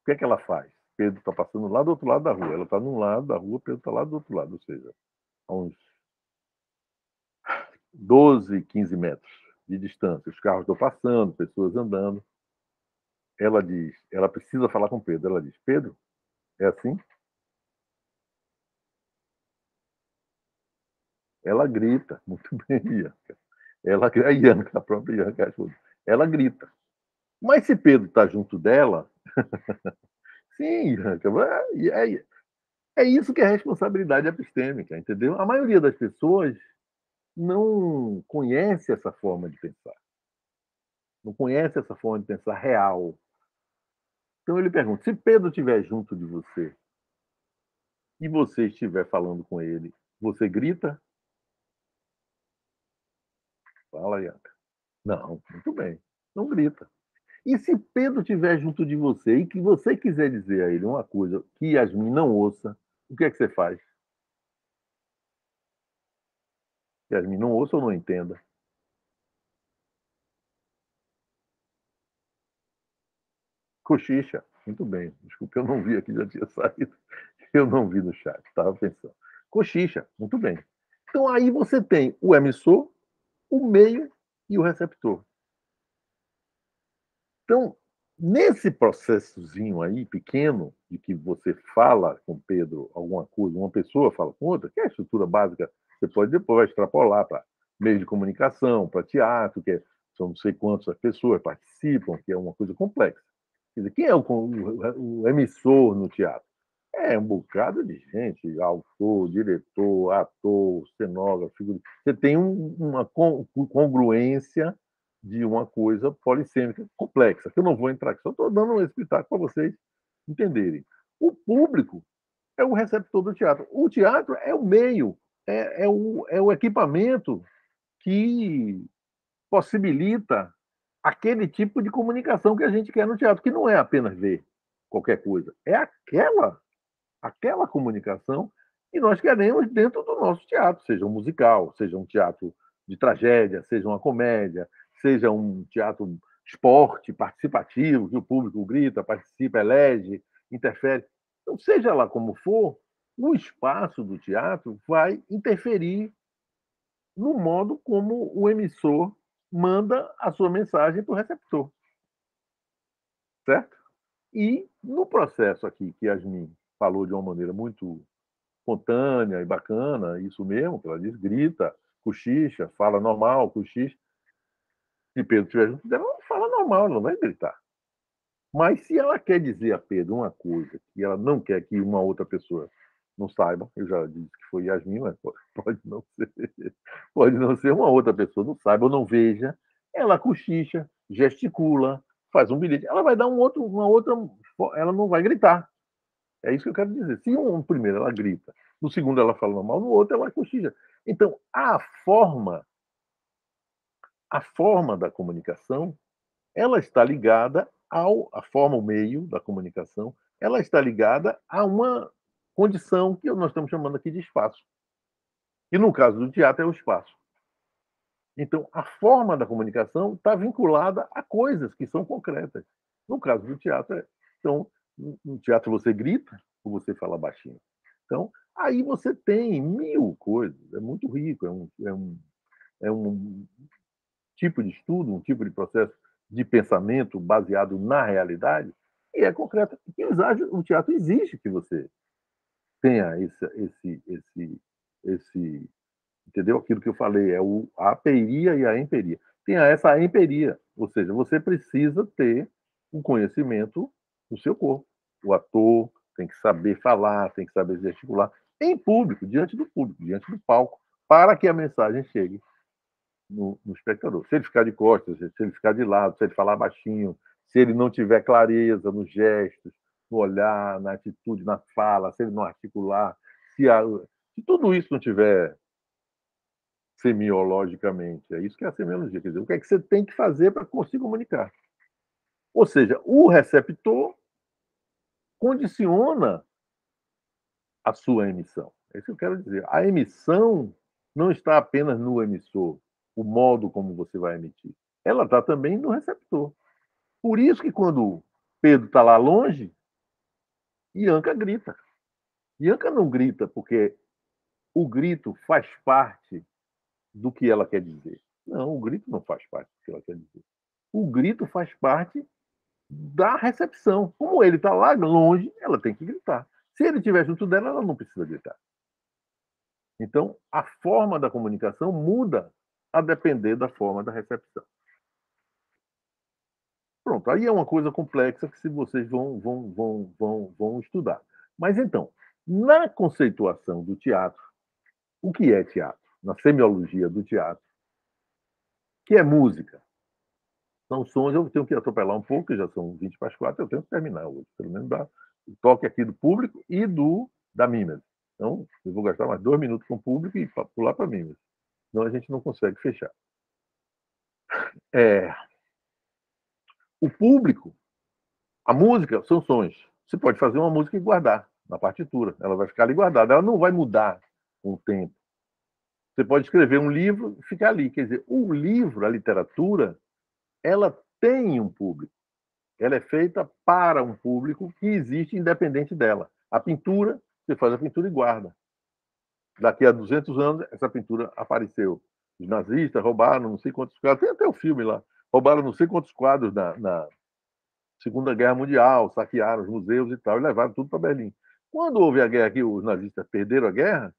O que é que ela faz? Pedro está passando lá do outro lado da rua, ela está num lado da rua, Pedro está lá do outro lado, ou seja, a uns 12, 15 metros de distância. Os carros estão passando, pessoas andando. Ela diz, ela precisa falar com Pedro. Ela diz, Pedro, é assim? Ela grita, muito bem, Ianca. A Ianca, a própria Ianca responde. Ela grita. Mas se Pedro está junto dela, sim, Ianca, é isso que é responsabilidade epistêmica, entendeu? A maioria das pessoas não conhece essa forma de pensar. Não conhece essa forma de pensar real. Então ele pergunta: se Pedro estiver junto de você e você estiver falando com ele, você grita? Fala, Ianca. Não, muito bem. Não grita. E se Pedro estiver junto de você e que você quiser dizer a ele uma coisa que Yasmin não ouça, o que é que você faz? Yasmin não ouça ou não entenda? Cochicha. Muito bem. Desculpa, eu não vi aqui, já tinha saído. Eu não vi no chat, estava pensando. Cochicha. Muito bem. Então aí você tem o emissor, o meio e o receptor. Então, nesse processozinho aí, pequeno, de que você fala com Pedro alguma coisa, uma pessoa fala com outra, que é a estrutura básica, você pode depois extrapolar para meio de comunicação, para teatro, que são não sei quantas pessoas participam, que é uma coisa complexa. Quer dizer, quem é o emissor no teatro? É um bocado de gente, autor, diretor, ator, cenógrafo, figurino. Você tem uma congruência de uma coisa polissêmica complexa, que eu não vou entrar aqui, só estou dando um espetáculo para vocês entenderem. O público é o receptor do teatro. O teatro é o meio, é o equipamento que possibilita aquele tipo de comunicação que a gente quer no teatro, que não é apenas ver qualquer coisa, é aquela comunicação que nós queremos dentro do nosso teatro, seja um musical, seja um teatro de tragédia, seja uma comédia, seja um teatro esporte participativo, que o público grita, participa, elege, interfere. Então, seja lá como for, o espaço do teatro vai interferir no modo como o emissor manda a sua mensagem para o receptor, certo? E no processo aqui que Yasmin falou de uma maneira muito espontânea e bacana, isso mesmo, que ela diz, grita, cochicha, fala normal, cochicha. Se Pedro estiver junto dela, ela fala normal, ela não vai gritar. Mas se ela quer dizer a Pedro uma coisa que ela não quer que uma outra pessoa não saiba, eu já disse que foi Yasmin, mas pode não ser uma outra pessoa, não saiba ou não veja, ela cochicha, gesticula, faz um bilhete, ela vai dar uma outra, ela não vai gritar. É isso que eu quero dizer. Se um primeiro ela grita, no segundo ela fala normal, no outro ela cochicha. Então, a forma da comunicação, ela está ligada a forma, o meio da comunicação, ela está ligada a uma condição que nós estamos chamando aqui de espaço. E no caso do teatro é o espaço. Então, a forma da comunicação está vinculada a coisas que são concretas. No caso do teatro, então, no teatro você grita ou você fala baixinho. Então, aí você tem 1000 coisas. É muito rico, é um tipo de estudo, um tipo de processo de pensamento baseado na realidade, e é concreto. O teatro exige que você tenha esse entendeu? Aquilo que eu falei, a aperia e a emperia. Tenha essa emperia, ou seja, você precisa ter um conhecimento do seu corpo. O ator tem que saber falar, tem que saber gesticular, em público, diante do palco, para que a mensagem chegue no espectador. Se ele ficar de costas, se ele ficar de lado, se ele falar baixinho, se ele não tiver clareza nos gestos, no olhar, na atitude, na fala, se ele não articular, se tudo isso não tiver semiologicamente, é isso que é a semiologia, quer dizer, o que é que você tem que fazer para conseguir comunicar? Ou seja, o receptor condiciona a sua emissão. É isso que eu quero dizer. A emissão não está apenas no emissor, o modo como você vai emitir. Ela está também no receptor. Por isso que quando Pedro está lá longe, Ianca grita. Ianca não grita porque o grito faz parte do que ela quer dizer. Não, o grito não faz parte do que ela quer dizer. O grito faz parte da recepção. Como ele está lá longe, ela tem que gritar. Se ele estiver junto dela, ela não precisa gritar. Então, a forma da comunicação muda a depender da forma da recepção. Pronto, aí é uma coisa complexa que se vocês vão estudar. Mas então, na conceituação do teatro, o que é teatro? Na semiologia do teatro, que é música. São sons, eu tenho que atropelar um pouco, já são 20 para as 4, eu tenho que terminar hoje, pelo menos o toque aqui do público e da Mimes. Então, eu vou gastar mais 2 minutos com o público e pular para a Mimes. Senão a gente não consegue fechar. O público, a música são sons. Você pode fazer uma música e guardar na partitura. Ela vai ficar ali guardada. Ela não vai mudar com o tempo. Você pode escrever um livro e ficar ali. Quer dizer, o livro, a literatura, ela tem um público. Ela é feita para um público que existe independente dela. A pintura, você faz a pintura e guarda. Daqui a 200 anos, essa pintura apareceu. Os nazistas roubaram não sei quantos quadros. Tem até o filme lá. Roubaram não sei quantos quadros na Segunda Guerra Mundial, saquearam os museus e tal, e levaram tudo para Berlim. Quando houve a guerra que os nazistas perderam a guerra,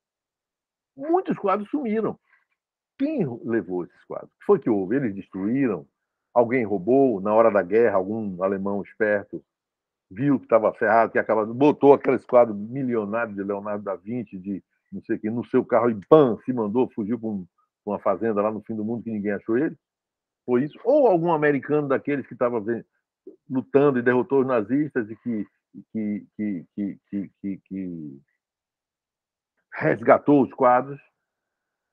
muitos quadros sumiram. Quem levou esses quadros? O que foi que houve? Eles destruíram? Alguém roubou? Na hora da guerra, algum alemão esperto viu que estava ferrado, que acabou, botou aqueles quadros milionários de Leonardo da Vinci, de não sei o que, no seu carro e pam, se mandou, fugiu para uma fazenda lá no fim do mundo que ninguém achou ele? Foi isso? Ou algum americano daqueles que estava lutando e derrotou os nazistas e que resgatou os quadros,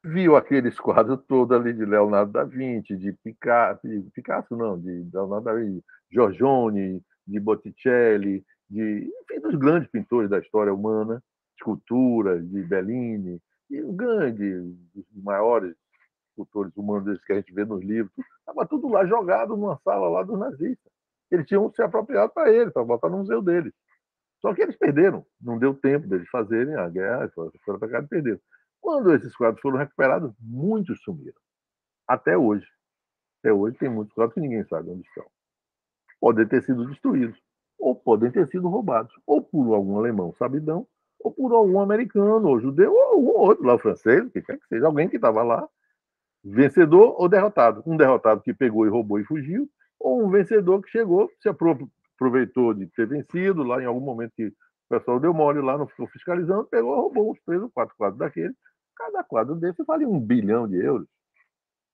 viu aqueles quadros todos ali de Leonardo da Vinci, de Picasso não, de Leonardo da Vinci, Giorgione, de Botticelli, enfim, dos grandes pintores da história humana, esculturas de Bellini, e os os maiores escultores humanos que a gente vê nos livros, estava tudo lá jogado numa sala lá dos nazistas. Eles tinham se apropriado para ele, para botar no museu deles. Só que eles perderam, não deu tempo deles fazerem a guerra, foram para cá e perderam. Quando esses quadros foram recuperados, muitos sumiram. Até hoje. Até hoje tem muitos quadros que ninguém sabe onde estão. Podem ter sido destruídos, ou podem ter sido roubados, ou por algum alemão sabidão, ou por algum americano, ou judeu, ou algum outro lá, o francês, o que quer que seja, alguém que estava lá, vencedor ou derrotado. Um derrotado que pegou e roubou e fugiu, ou um vencedor que chegou, se aproveitou de ter vencido, lá em algum momento que o pessoal deu mole lá, não ficou fiscalizando, pegou e roubou uns 3 ou 4 quadros daquele. Cada quadro desse vale €1 bilhão,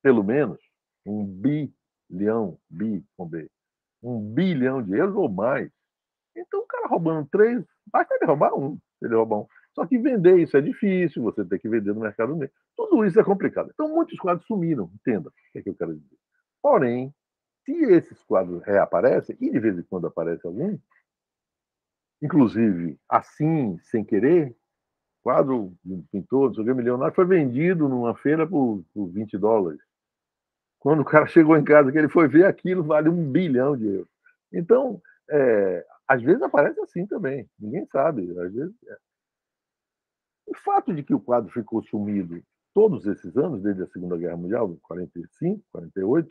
pelo menos. Com B. €1 bilhão ou mais. Então, o cara roubando 3, basta ele roubar um, se ele roubar um. Só que vender isso é difícil, você tem que vender no mercado negro. Tudo isso é complicado. Então, muitos quadros sumiram, entenda o que é que eu quero dizer. Porém, se esses quadros reaparecem, e de vez em quando aparece algum, Inclusive, assim, sem querer, quadro de um pintor, não sei o que, milionário, foi vendido numa feira por $20. Quando o cara chegou em casa, que ele foi ver aquilo, vale €1 bilhão. Então, às vezes aparece assim também, ninguém sabe. Às vezes, o fato de que o quadro ficou sumido todos esses anos, desde a Segunda Guerra Mundial, de 45, 48,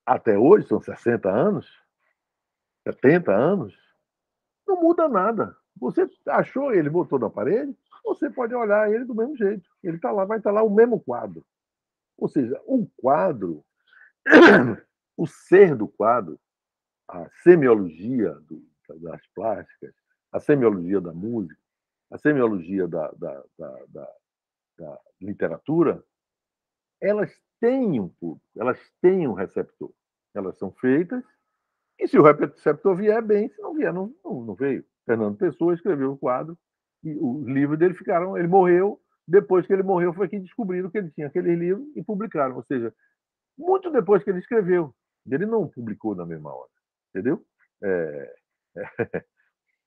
até hoje, são 60 anos, 70 anos, não muda nada. Você achou ele, botou na parede, você pode olhar ele do mesmo jeito. Ele está lá, vai estar lá o mesmo quadro. Ou seja, o quadro, o ser do quadro, a semiologia das plásticas, a semiologia da música, a semiologia da literatura, elas têm um público, elas têm um receptor. Elas são feitas, e se o receptor vier, bem, se não vier, não veio. Fernando Pessoa escreveu o quadro, e os livros dele ficaram. Ele morreu, depois que ele morreu, foi que descobriram que ele tinha aquele livro e publicaram. Ou seja, muito depois que ele escreveu. Ele não publicou na mesma hora. Entendeu? É,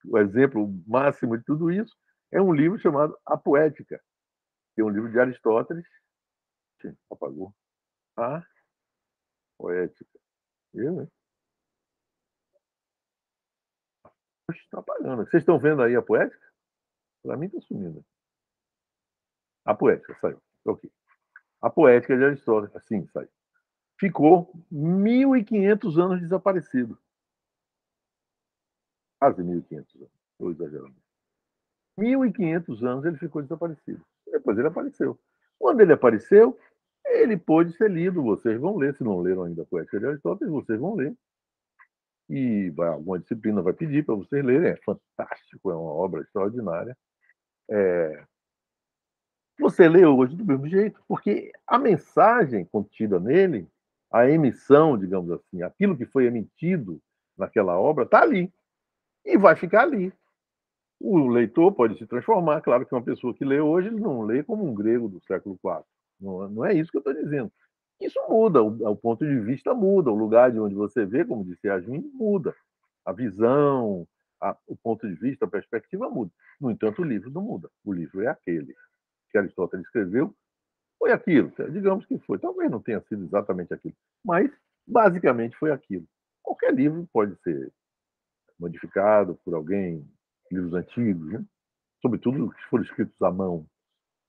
o exemplo máximo de tudo isso é um livro chamado A Poética, que é um livro de Aristóteles. Apagou. A Poética. Eu, hein? Está apagando. Vocês estão vendo aí a Poética? Para mim está sumindo. A Poética, saiu. Ok. A Poética de Aristóteles, assim, saiu. Ficou 1.500 anos desaparecido. Quase 1.500 anos. Estou exagerando. 1.500 anos ele ficou desaparecido. Depois ele apareceu. Quando ele apareceu, ele pôde ser lido. Vocês vão ler. Se não leram ainda a Poética de Aristóteles, vocês vão ler. E alguma disciplina vai pedir para vocês lerem. É fantástico, é uma obra extraordinária. Você lê hoje do mesmo jeito, porque a mensagem contida nele, a emissão, digamos assim, aquilo que foi emitido naquela obra, está ali e vai ficar ali. O leitor pode se transformar. Claro que uma pessoa que lê hoje, ele não lê como um grego do século IV. Não é isso que eu estou dizendo. Isso muda, o ponto de vista muda, o lugar de onde você vê, como disse Yasmin, muda. A visão, o ponto de vista, a perspectiva muda. No entanto, o livro não muda. O livro é aquele que Aristóteles escreveu, foi aquilo. Digamos que foi. Talvez não tenha sido exatamente aquilo, mas basicamente foi aquilo. Qualquer livro pode ser modificado por alguém, livros antigos, né? Sobretudo os que foram escritos à mão.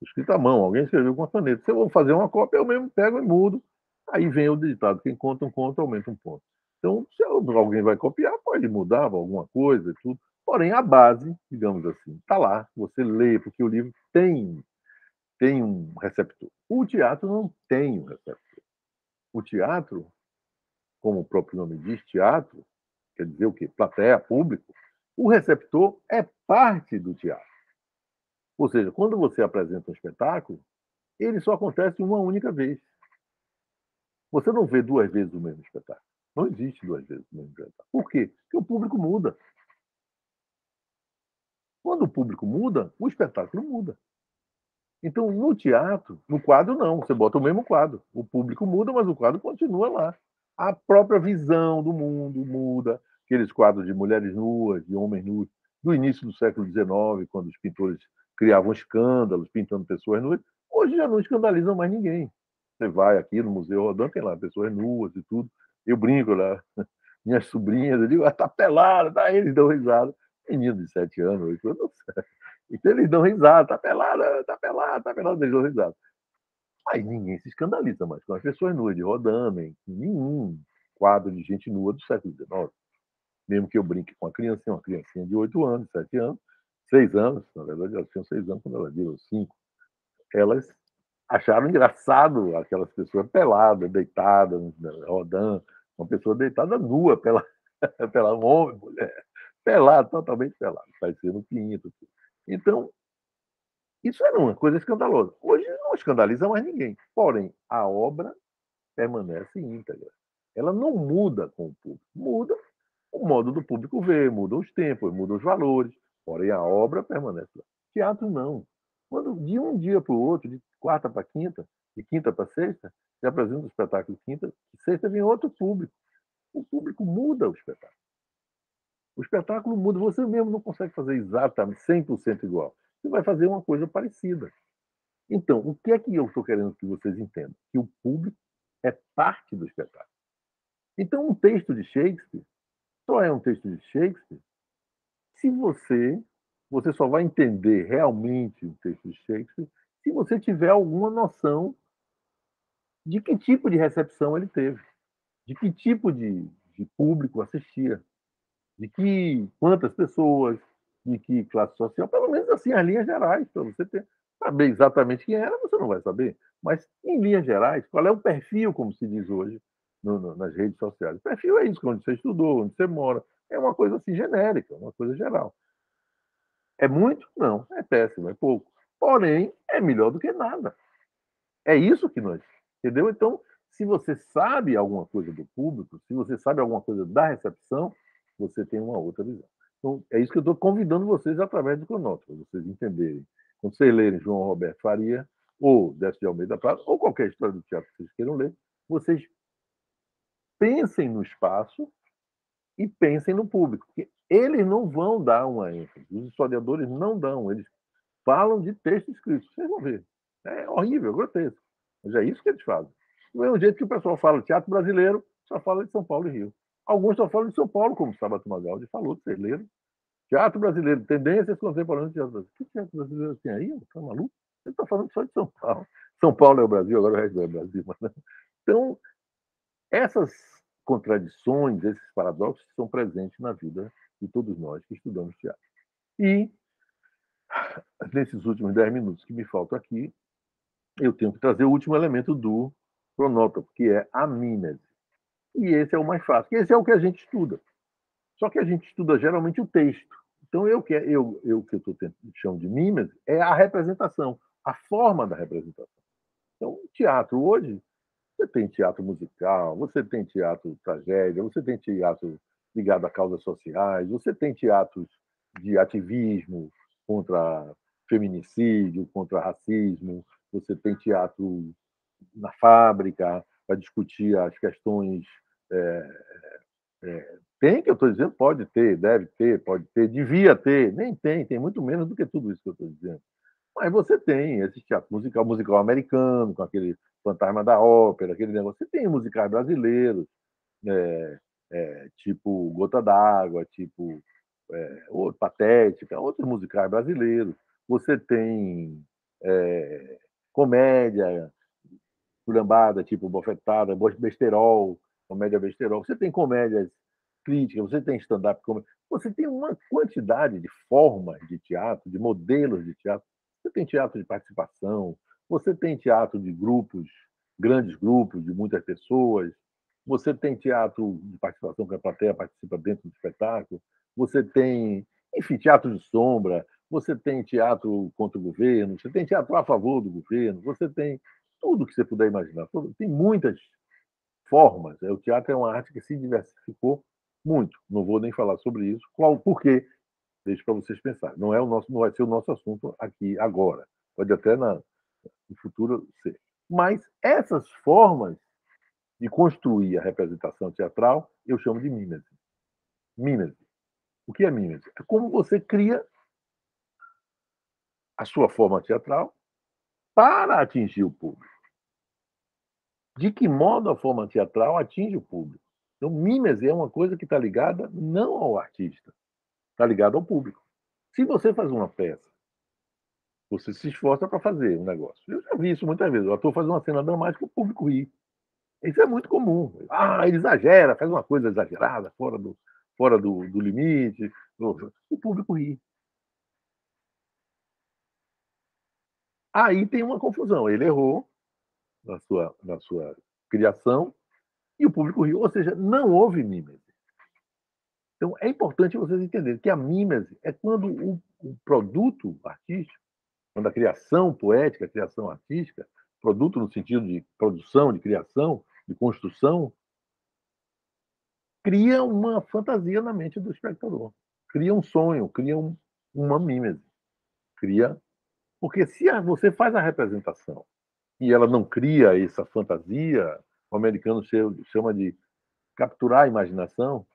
Escrito à mão, alguém escreveu com uma caneta. Se eu vou fazer uma cópia, eu mesmo pego e mudo. Aí vem o ditado: quem conta um conto, aumenta um ponto. Então, se alguém vai copiar, pode mudar alguma coisa e tudo. Porém, a base, digamos assim, está lá. Você lê, porque o livro tem um receptor. O teatro não tem um receptor. O teatro, como o próprio nome diz, teatro, quer dizer o quê? Plateia, público. O receptor é parte do teatro. Ou seja, quando você apresenta um espetáculo, ele só acontece uma única vez. Você não vê duas vezes o mesmo espetáculo. Não existe duas vezes o mesmo espetáculo. Por quê? Porque o público muda. Quando o público muda, o espetáculo muda. Então, no teatro, no quadro, não. Você bota o mesmo quadro. O público muda, mas o quadro continua lá. A própria visão do mundo muda. Aqueles quadros de mulheres nuas, de homens nus, do início do século XIX, quando os pintores criavam escândalos pintando pessoas nuas, hoje já não escandalizam mais ninguém. Você vai aqui no Museu Rodin, tem lá pessoas nuas e tudo. Eu brinco lá, minhas sobrinhas, eu digo, tá pelada, tá? Eles dão risada. Menino de 7 anos, 8 anos, então eles dão risada, tá pelada, tá pelada, tá pelada, eles dão risada. Aí ninguém se escandaliza mais com as pessoas nuas de Rodin, nenhum quadro de gente nua do século XIX. Mesmo que eu brinque com uma criancinha de 8 anos, 7 anos, 6 anos, na verdade elas tinham 6 anos quando elas viram 5, elas acharam engraçado aquelas pessoas peladas, deitadas, Rodin, uma pessoa deitada nua, pela um homem, mulher, pelado, totalmente pelado, parecendo um pinto. Então, isso era uma coisa escandalosa. Hoje não escandaliza mais ninguém. Porém, a obra permanece íntegra. Ela não muda com o público. Muda o modo do público ver, muda os tempos, muda os valores. Porém, a obra permanece lá. Teatro não. Quando de um dia para o outro, de quarta para quinta, de quinta para sexta, se apresenta o espetáculo quinta, sexta vem outro público. O público muda o espetáculo. O espetáculo muda, você mesmo não consegue fazer exatamente 100% igual. Você vai fazer uma coisa parecida. Então, o que é que eu estou querendo que vocês entendam? Que o público é parte do espetáculo. Então, um texto de Shakespeare só é um texto de Shakespeare se você só vai entender realmente o texto de Shakespeare se você tiver alguma noção de que tipo de recepção ele teve, de que tipo de público assistia, de que quantas pessoas, de que classe social, pelo menos assim, as linhas gerais, para você ter, saber exatamente quem era, você não vai saber, mas em linhas gerais, qual é o perfil, como se diz hoje nas redes sociais? O perfil é isso, onde você estudou, onde você mora, é uma coisa assim genérica, uma coisa geral. É muito? Não, é péssimo, é pouco. Porém, é melhor do que nada. É isso que nós, entendeu? Então, se você sabe alguma coisa do público, se você sabe alguma coisa da recepção, você tem uma outra visão. Então, é isso que eu estou convidando vocês através do cronómetro, para vocês entenderem. Quando vocês lerem João Roberto Faria, ou Décio de Almeida Prado, ou qualquer história do teatro que vocês queiram ler, vocês pensem no espaço e pensem no público, porque eles não vão dar uma ênfase. Os historiadores não dão, eles falam de texto escrito. Vocês vão ver. É horrível, grotesco. Mas é isso que eles fazem. Do mesmo jeito que o pessoal fala teatro brasileiro, só fala de São Paulo e Rio. Alguns só falam de São Paulo, como o Sabato Magaldi falou, vocês leram. Teatro brasileiro, tendências contemporâneas de teatro brasileiro. Que teatro brasileiro tem aí? Tá maluco? Ele está falando só de São Paulo. São Paulo é o Brasil, agora o resto é o Brasil. Mas não. Então, essas contradições, esses paradoxos são presentes na vida de todos nós que estudamos teatro. E, nesses últimos 10 minutos que me faltam aqui, eu tenho que trazer o último elemento do cronógrafo, que é a mímese. E esse é o mais fácil, esse é o que a gente estuda. Só que a gente estuda geralmente o texto. Então, o que eu estou chamo de mímese é a representação, a forma da representação. Então, teatro hoje, você tem teatro musical, você tem teatro tragédia, você tem teatro ligado a causas sociais, você tem teatros de ativismo contra feminicídio, contra racismo, você tem teatro na fábrica para discutir as questões. Tem que eu estou dizendo, pode ter, deve ter, pode ter, devia ter, nem tem muito menos do que tudo isso que eu estou dizendo. Mas você tem esse teatro musical americano, com aquele Fantasma da Ópera, aquele negócio. Você tem musicais brasileiros, tipo Gota d'Água, tipo Patética, outros musicais brasileiros. Você tem comédia, lambada, tipo Bofetada, Besterol, comédia Besterol. Você tem comédias críticas, você tem stand-up comedy. Você tem uma quantidade de formas de teatro, de modelos de teatro. Você tem teatro de participação, você tem teatro de grupos, grandes grupos, de muitas pessoas. Você tem teatro de participação que a plateia participa dentro do espetáculo. Você tem, enfim, teatro de sombra. Você tem teatro contra o governo. Você tem teatro a favor do governo. Você tem tudo que você puder imaginar. Tem muitas formas. O teatro é uma arte que se diversificou muito. Não vou nem falar sobre isso. Por quê? Deixa para vocês pensarem. Não vai ser o nosso assunto aqui agora. Pode até no futuro ser. Mas essas formas de construir a representação teatral eu chamo de mímese. Mímese. O que é mímese? É como você cria a sua forma teatral para atingir o público. De que modo a forma teatral atinge o público? Então, mímese é uma coisa que está ligada não ao artista, está ligada ao público. Se você faz uma peça, você se esforça para fazer um negócio. Eu já vi isso muitas vezes. O ator faz uma cena dramática, o público ri. Isso é muito comum. Ele exagera, faz uma coisa exagerada, fora do limite. O público ri. Aí tem uma confusão. Ele errou na sua criação e o público riu. Ou seja, não houve mímese. Então, é importante vocês entenderem que a mímese é quando o produto artístico, quando a criação poética, a criação artística, produto no sentido de produção, de criação, de construção, cria uma fantasia na mente do espectador. Cria um sonho, cria uma mímese. Cria. Porque se você faz a representação e ela não cria essa fantasia, o americano chama de capturar a imaginação,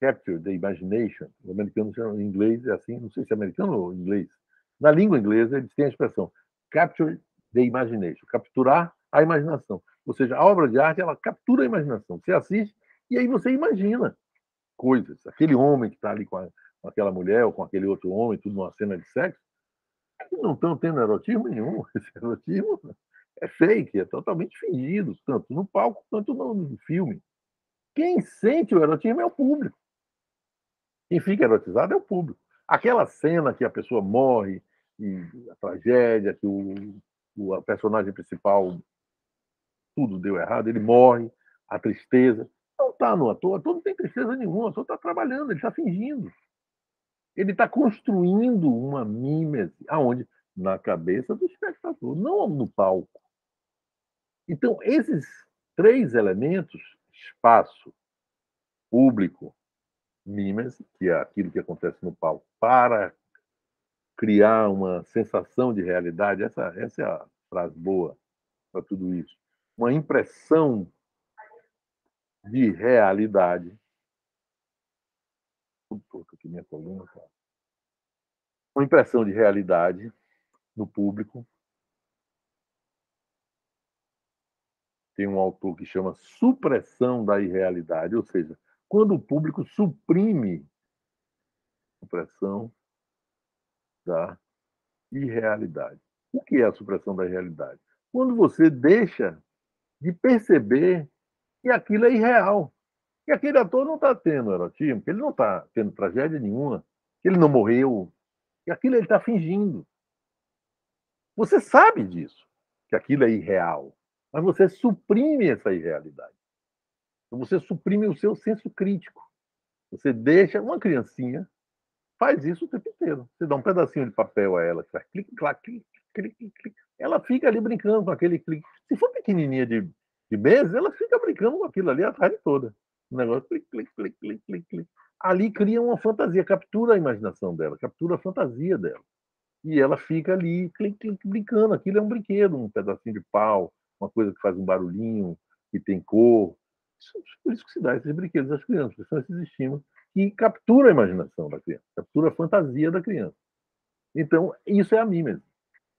capture the imagination. O americano chama, em inglês é assim, não sei se é americano ou inglês. Na língua inglesa, eles têm a expressão capture the imagination, capturar a imaginação. Ou seja, a obra de arte, ela captura a imaginação. Você assiste e aí você imagina coisas. Aquele homem que está ali com aquela mulher ou com aquele outro homem, tudo numa cena de sexo, não estão tendo erotismo nenhum. Esse erotismo é fake, é totalmente fingido, tanto no palco quanto no filme. Quem sente o erotismo é o público. Quem fica erotizado é o público. Aquela cena que a pessoa morre, e a tragédia, que o personagem principal, tudo deu errado, ele morre, a tristeza. Não está no ator, o ator não tem tristeza nenhuma, o ator está trabalhando, ele está fingindo. Ele está construindo uma mímese, aonde? Na cabeça do espectador, não no palco. Então, esses três elementos, espaço, público, mímese, que é aquilo que acontece no palco, para criar uma sensação de realidade, essa é a frase boa para tudo isso. Uma impressão de realidade. Aqui minha coluna, cara. Uma impressão de realidade no público. Tem um autor que chama supressão da irrealidade, ou seja, quando o público suprime a supressão da irrealidade. O que é a supressão da irrealidade? Quando você deixa de perceber que aquilo é irreal. Que aquele ator não está tendo erotismo, que ele não está tendo tragédia nenhuma, que ele não morreu, que aquilo ele está fingindo. Você sabe disso, que aquilo é irreal, mas você suprime essa irrealidade. Você suprime o seu senso crítico. Você deixa uma criancinha, faz isso o tempo inteiro. Você dá um pedacinho de papel a ela, que faz clique, clac, clique, clique, clique. Ela fica ali brincando com aquele clique. Se for pequenininha de meses, ela fica brincando com aquilo ali a tarde toda. O negócio, clique, clique, clique, clique, clique, clique. Ali cria uma fantasia, captura a imaginação dela, captura a fantasia dela. E ela fica ali, clique, clique, brincando. Aquilo é um brinquedo, um pedacinho de pau, uma coisa que faz um barulhinho, que tem cor. Por isso que se dá esses brinquedos às crianças, são esses estímulos que captura a imaginação da criança, captura a fantasia da criança. Então, isso é a mímese.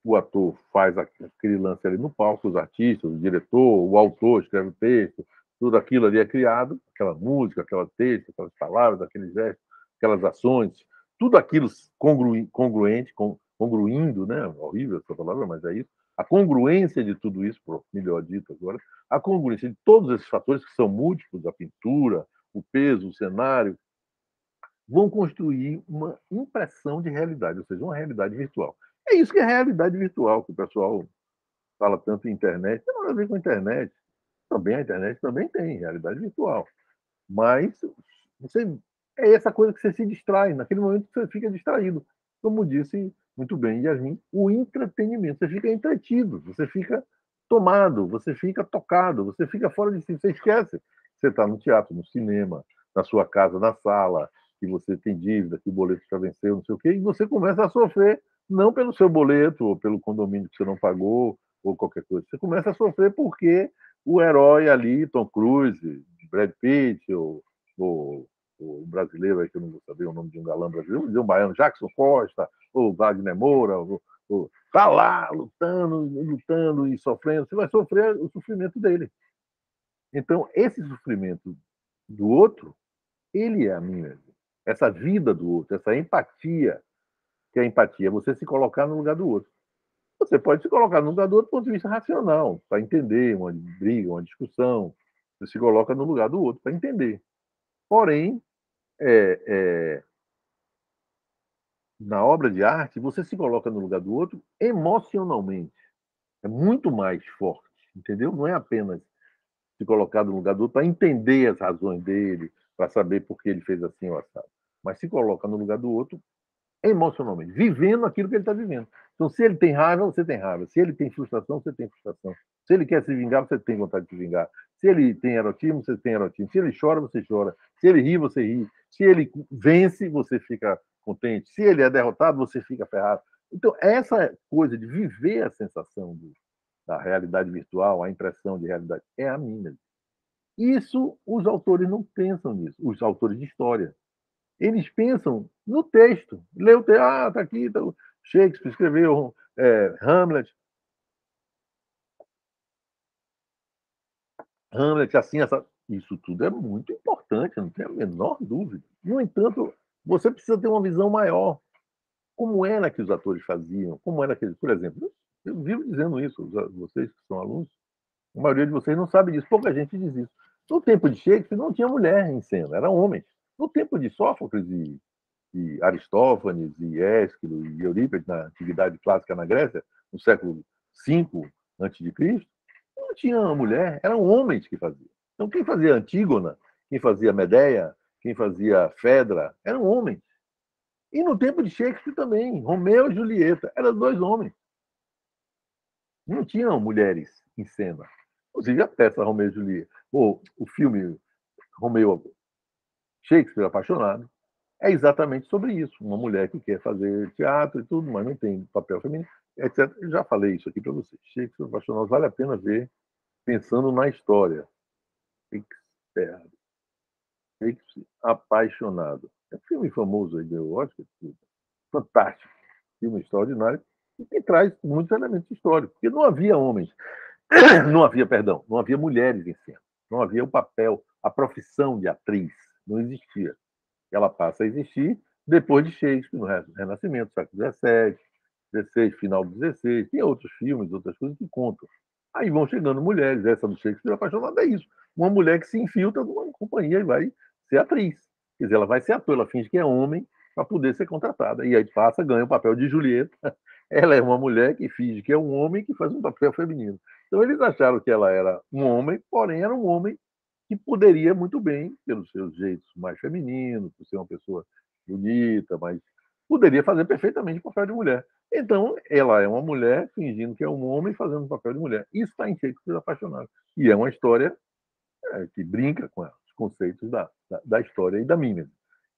O ator faz aquele lance ali no palco, os artistas, o diretor, o autor escreve o texto, tudo aquilo ali é criado, aquela música, aquela texto, aquelas palavras, aqueles gestos, aquelas ações, tudo aquilo congruente, congruindo, né? Horrível essa palavra, mas é isso. A congruência de tudo isso, melhor dito agora, a congruência de todos esses fatores que são múltiplos, a pintura, o peso, o cenário, vão construir uma impressão de realidade, ou seja, uma realidade virtual. É isso que é realidade virtual, que o pessoal fala tanto em internet. Tem nada a ver com a internet. Também a internet também tem realidade virtual. Mas você, é essa coisa que você se distrai, naquele momento que você fica distraído. Como disse muito bem Yasmin, o entretenimento. Você fica entretido, você fica tomado, você fica tocado, você fica fora de si. Você esquece. Você está no teatro, no cinema, na sua casa, na sala, que você tem dívida, que o boleto já venceu, não sei o quê, e você começa a sofrer, não pelo seu boleto, ou pelo condomínio que você não pagou, ou qualquer coisa. Você começa a sofrer porque o herói ali, Tom Cruise, Brad Pitt, ou o brasileiro aí, que eu não vou saber o nome de um galã brasileiro, vou dizer um baiano, Jackson Costa, ou Wagner Moura, tá lá lutando e sofrendo, você vai sofrer o sofrimento dele. Então, esse sofrimento do outro, ele é a minha. Essa vida do outro, essa empatia, que é a empatia, você se colocar no lugar do outro. Você pode se colocar no lugar do outro do ponto de vista racional, para entender uma briga, uma discussão. Você se coloca no lugar do outro para entender. Porém, na obra de arte, você se coloca no lugar do outro emocionalmente. É muito mais forte, entendeu? Não é apenas se colocar no lugar do outro para entender as razões dele, para saber por que ele fez assim ou assado. Mas se coloca no lugar do outro emocionalmente, vivendo aquilo que ele está vivendo. Então, se ele tem raiva, você tem raiva. Se ele tem frustração, você tem frustração. Se ele quer se vingar, você tem vontade de se vingar. Se ele tem erotismo, você tem erotismo. Se ele chora, você chora. Se ele ri, você ri. Se ele vence, você fica contente. Se ele é derrotado, você fica ferrado. Então, essa coisa de viver a sensação da realidade virtual, a impressão de realidade, é a minha. Isso os autores não pensam nisso, os autores de história. Eles pensam no texto. Lê o texto, está aqui, tá, Shakespeare escreveu Hamlet. Hamlet, assim, essa... Isso tudo é muito importante, não tem a menor dúvida. No entanto, você precisa ter uma visão maior. Como era que os atores faziam? Como era que eles... Por exemplo, eu vivo dizendo isso, vocês que são alunos, a maioria de vocês não sabe disso, pouca gente diz isso. No tempo de Shakespeare não tinha mulher em cena, eram homens. No tempo de Sófocles e Aristófanes e Ésquilo e Eurípides na Antiguidade Clássica na Grécia, no século V a.C., não tinha mulher, eram homens que faziam. Então, quem fazia Antígona, quem fazia Medeia, quem fazia Fedra, eram homens. E no tempo de Shakespeare também, Romeu e Julieta, eram dois homens. Não tinham mulheres em cena. Ou seja, a peça Romeu e Julieta, ou o filme Romeu, Shakespeare Apaixonado, é exatamente sobre isso. Uma mulher que quer fazer teatro e tudo, mas não tem papel feminino, etc. Eu já falei isso aqui para vocês. Shakespeare Apaixonado vale a pena ver pensando na história. Shakespeare Apaixonado. É um filme famoso aí, deu Oscar, fantástico, filme extraordinário, e que traz muitos elementos históricos, porque não havia homens, não havia, perdão, não havia mulheres em cena, não havia o papel, a profissão de atriz, não existia. Ela passa a existir depois de Shakespeare, no Renascimento, século XVII, XVI, final do XVI, tem outros filmes, outras coisas que contam. Aí vão chegando mulheres, essa do Shakespeare apaixonada é isso. Uma mulher que se infiltra numa companhia e vai ser atriz. Quer dizer, ela vai ser ator, ela finge que é homem para poder ser contratada. E aí passa, ganha o papel de Julieta. Ela é uma mulher que finge que é um homem que faz um papel feminino. Então eles acharam que ela era um homem, porém era um homem que poderia muito bem, pelos seus jeitos mais femininos, por ser uma pessoa bonita, mas poderia fazer perfeitamente o papel de mulher. Então, ela é uma mulher fingindo que é um homem fazendo o papel de mulher. Isso está em Shakespeare Apaixonado. E é uma história que brinca com os conceitos da história e da mímese.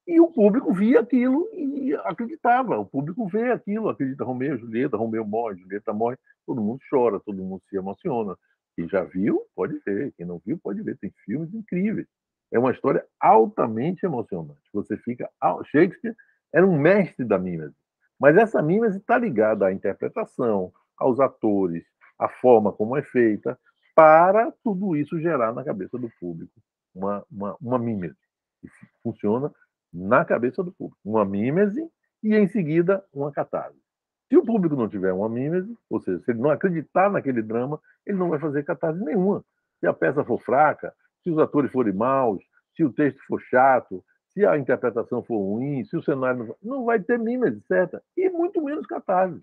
E o público via aquilo e acreditava. O público vê aquilo, acredita Romeu, Julieta, Romeu morre, Julieta morre, todo mundo chora, todo mundo se emociona. Quem já viu, pode ver. Quem não viu, pode ver. Tem filmes incríveis. É uma história altamente emocionante. Você fica. Shakespeare era um mestre da mímese. Mas essa mímese está ligada à interpretação, aos atores, à forma como é feita, para tudo isso gerar na cabeça do público uma mímese que funciona na cabeça do público. Uma mímese e, em seguida, uma catarse. Se o público não tiver uma mímese, ou seja, se ele não acreditar naquele drama, ele não vai fazer catarse nenhuma. Se a peça for fraca, se os atores forem maus, se o texto for chato, se a interpretação for ruim, se o cenário não vai ter mímese certa, e muito menos catarse.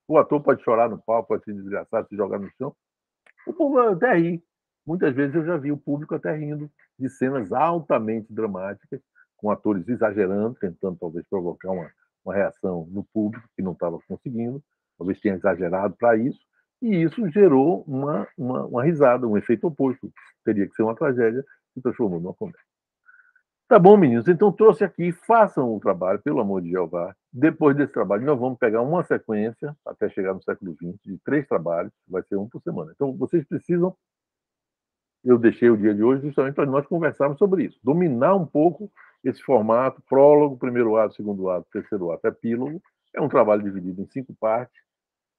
O ator pode chorar no palco, pode se desgraçar, se jogar no chão. O povo até ri. Muitas vezes eu já vi o público até rindo de cenas altamente dramáticas, com atores exagerando, tentando talvez provocar uma reação no público que não estava conseguindo, talvez tenha exagerado para isso, e isso gerou uma risada, um efeito oposto. Teria que ser uma tragédia, se transformou numa comédia. Tá bom, meninos, então trouxe aqui, façam o trabalho, pelo amor de Jeová. Depois desse trabalho, nós vamos pegar uma sequência, até chegar no século XX, de 3 trabalhos, vai ser um por semana. Então, vocês precisam, eu deixei o dia de hoje justamente para nós conversarmos sobre isso, dominar um pouco esse formato, prólogo, primeiro ato, segundo ato, terceiro ato, epílogo. É um trabalho dividido em 5 partes,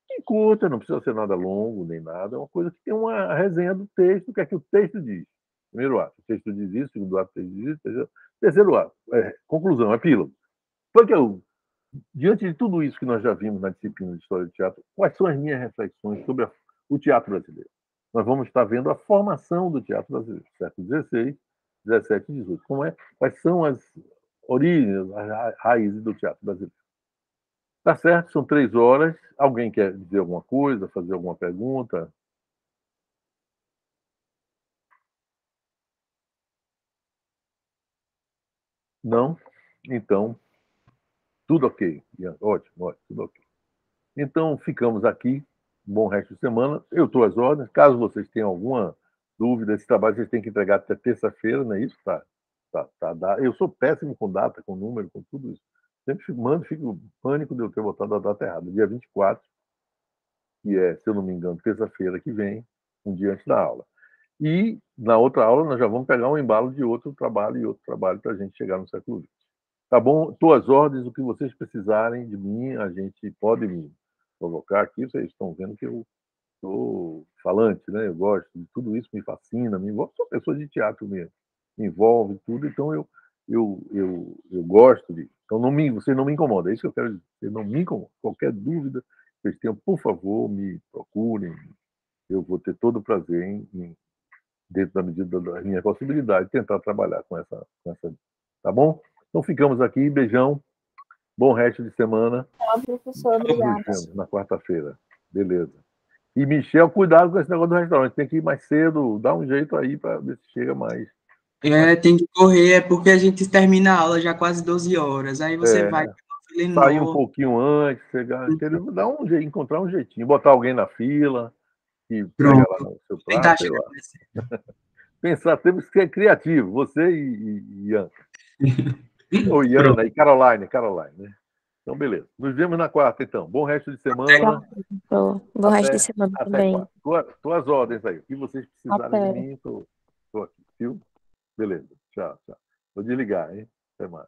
e curta, não precisa ser nada longo, nem nada, é uma coisa que tem uma resenha do texto, o que é que o texto diz. Primeiro ato, o texto diz isso, segundo ato, o texto diz isso, terceiro ato, conclusão, epílogo. Porque diante de tudo isso que nós já vimos na disciplina de História do Teatro, quais são as minhas reflexões sobre o teatro brasileiro? Nós vamos estar vendo a formação do teatro brasileiro, século XVI, XVII e XVIII. Quais são as origens, as raízes do teatro brasileiro? Tá certo, são 3 horas. Alguém quer dizer alguma coisa, fazer alguma pergunta? Não? Então, tudo ok. Ótimo, ótimo, tudo ok. Então, ficamos aqui. Bom resto de semana. Eu estou às ordens. Caso vocês tenham alguma dúvida, esse trabalho vocês têm que entregar até terça-feira, não é isso? Eu sou péssimo com data, com número, com tudo isso. Sempre fico pânico de eu ter botado a data errada. Dia 24, que é, se eu não me engano, terça-feira que vem, um dia antes da aula. E, na outra aula, nós já vamos pegar um embalo de outro trabalho e outro trabalho para a gente chegar no século XX. Tá bom? Tuas ordens, o que vocês precisarem de mim, a gente pode me colocar aqui. Vocês estão vendo que eu sou falante, né? Eu gosto de tudo isso, me fascina, me envolve. Sou pessoa de teatro mesmo, me envolve tudo, então eu gosto de. Então, vocês não me incomodam, é isso que eu quero dizer. Vocês não me incomodam. Qualquer dúvida que vocês tenham, por favor, me procurem. Eu vou ter todo o prazer dentro da medida da minha possibilidade, tentar trabalhar com essa. Tá bom? Então, ficamos aqui. Beijão. Bom resto de semana. Tchau, professor. Obrigada. Nos vemos na quarta-feira. Beleza. E, Michel, cuidado com esse negócio do restaurante. Tem que ir mais cedo, dá um jeito aí para ver se chega mais. Tem que correr, é porque a gente termina a aula já quase 12 horas. Aí você vai sair um pouquinho antes, chegar, dar um jeito, encontrar um jeitinho, botar alguém na fila e pega lá no seu prato, sei lá. Pensar, temos que ser criativo, você e Ian. Ou Iana e Caroline, né? Então, beleza. Nos vemos na quarta, então. Bom resto de semana. Bom resto de semana também. Tuas ordens aí. O que vocês precisarem de mim, estou aqui, viu? Beleza. Tchau. Vou desligar, hein? Até mais.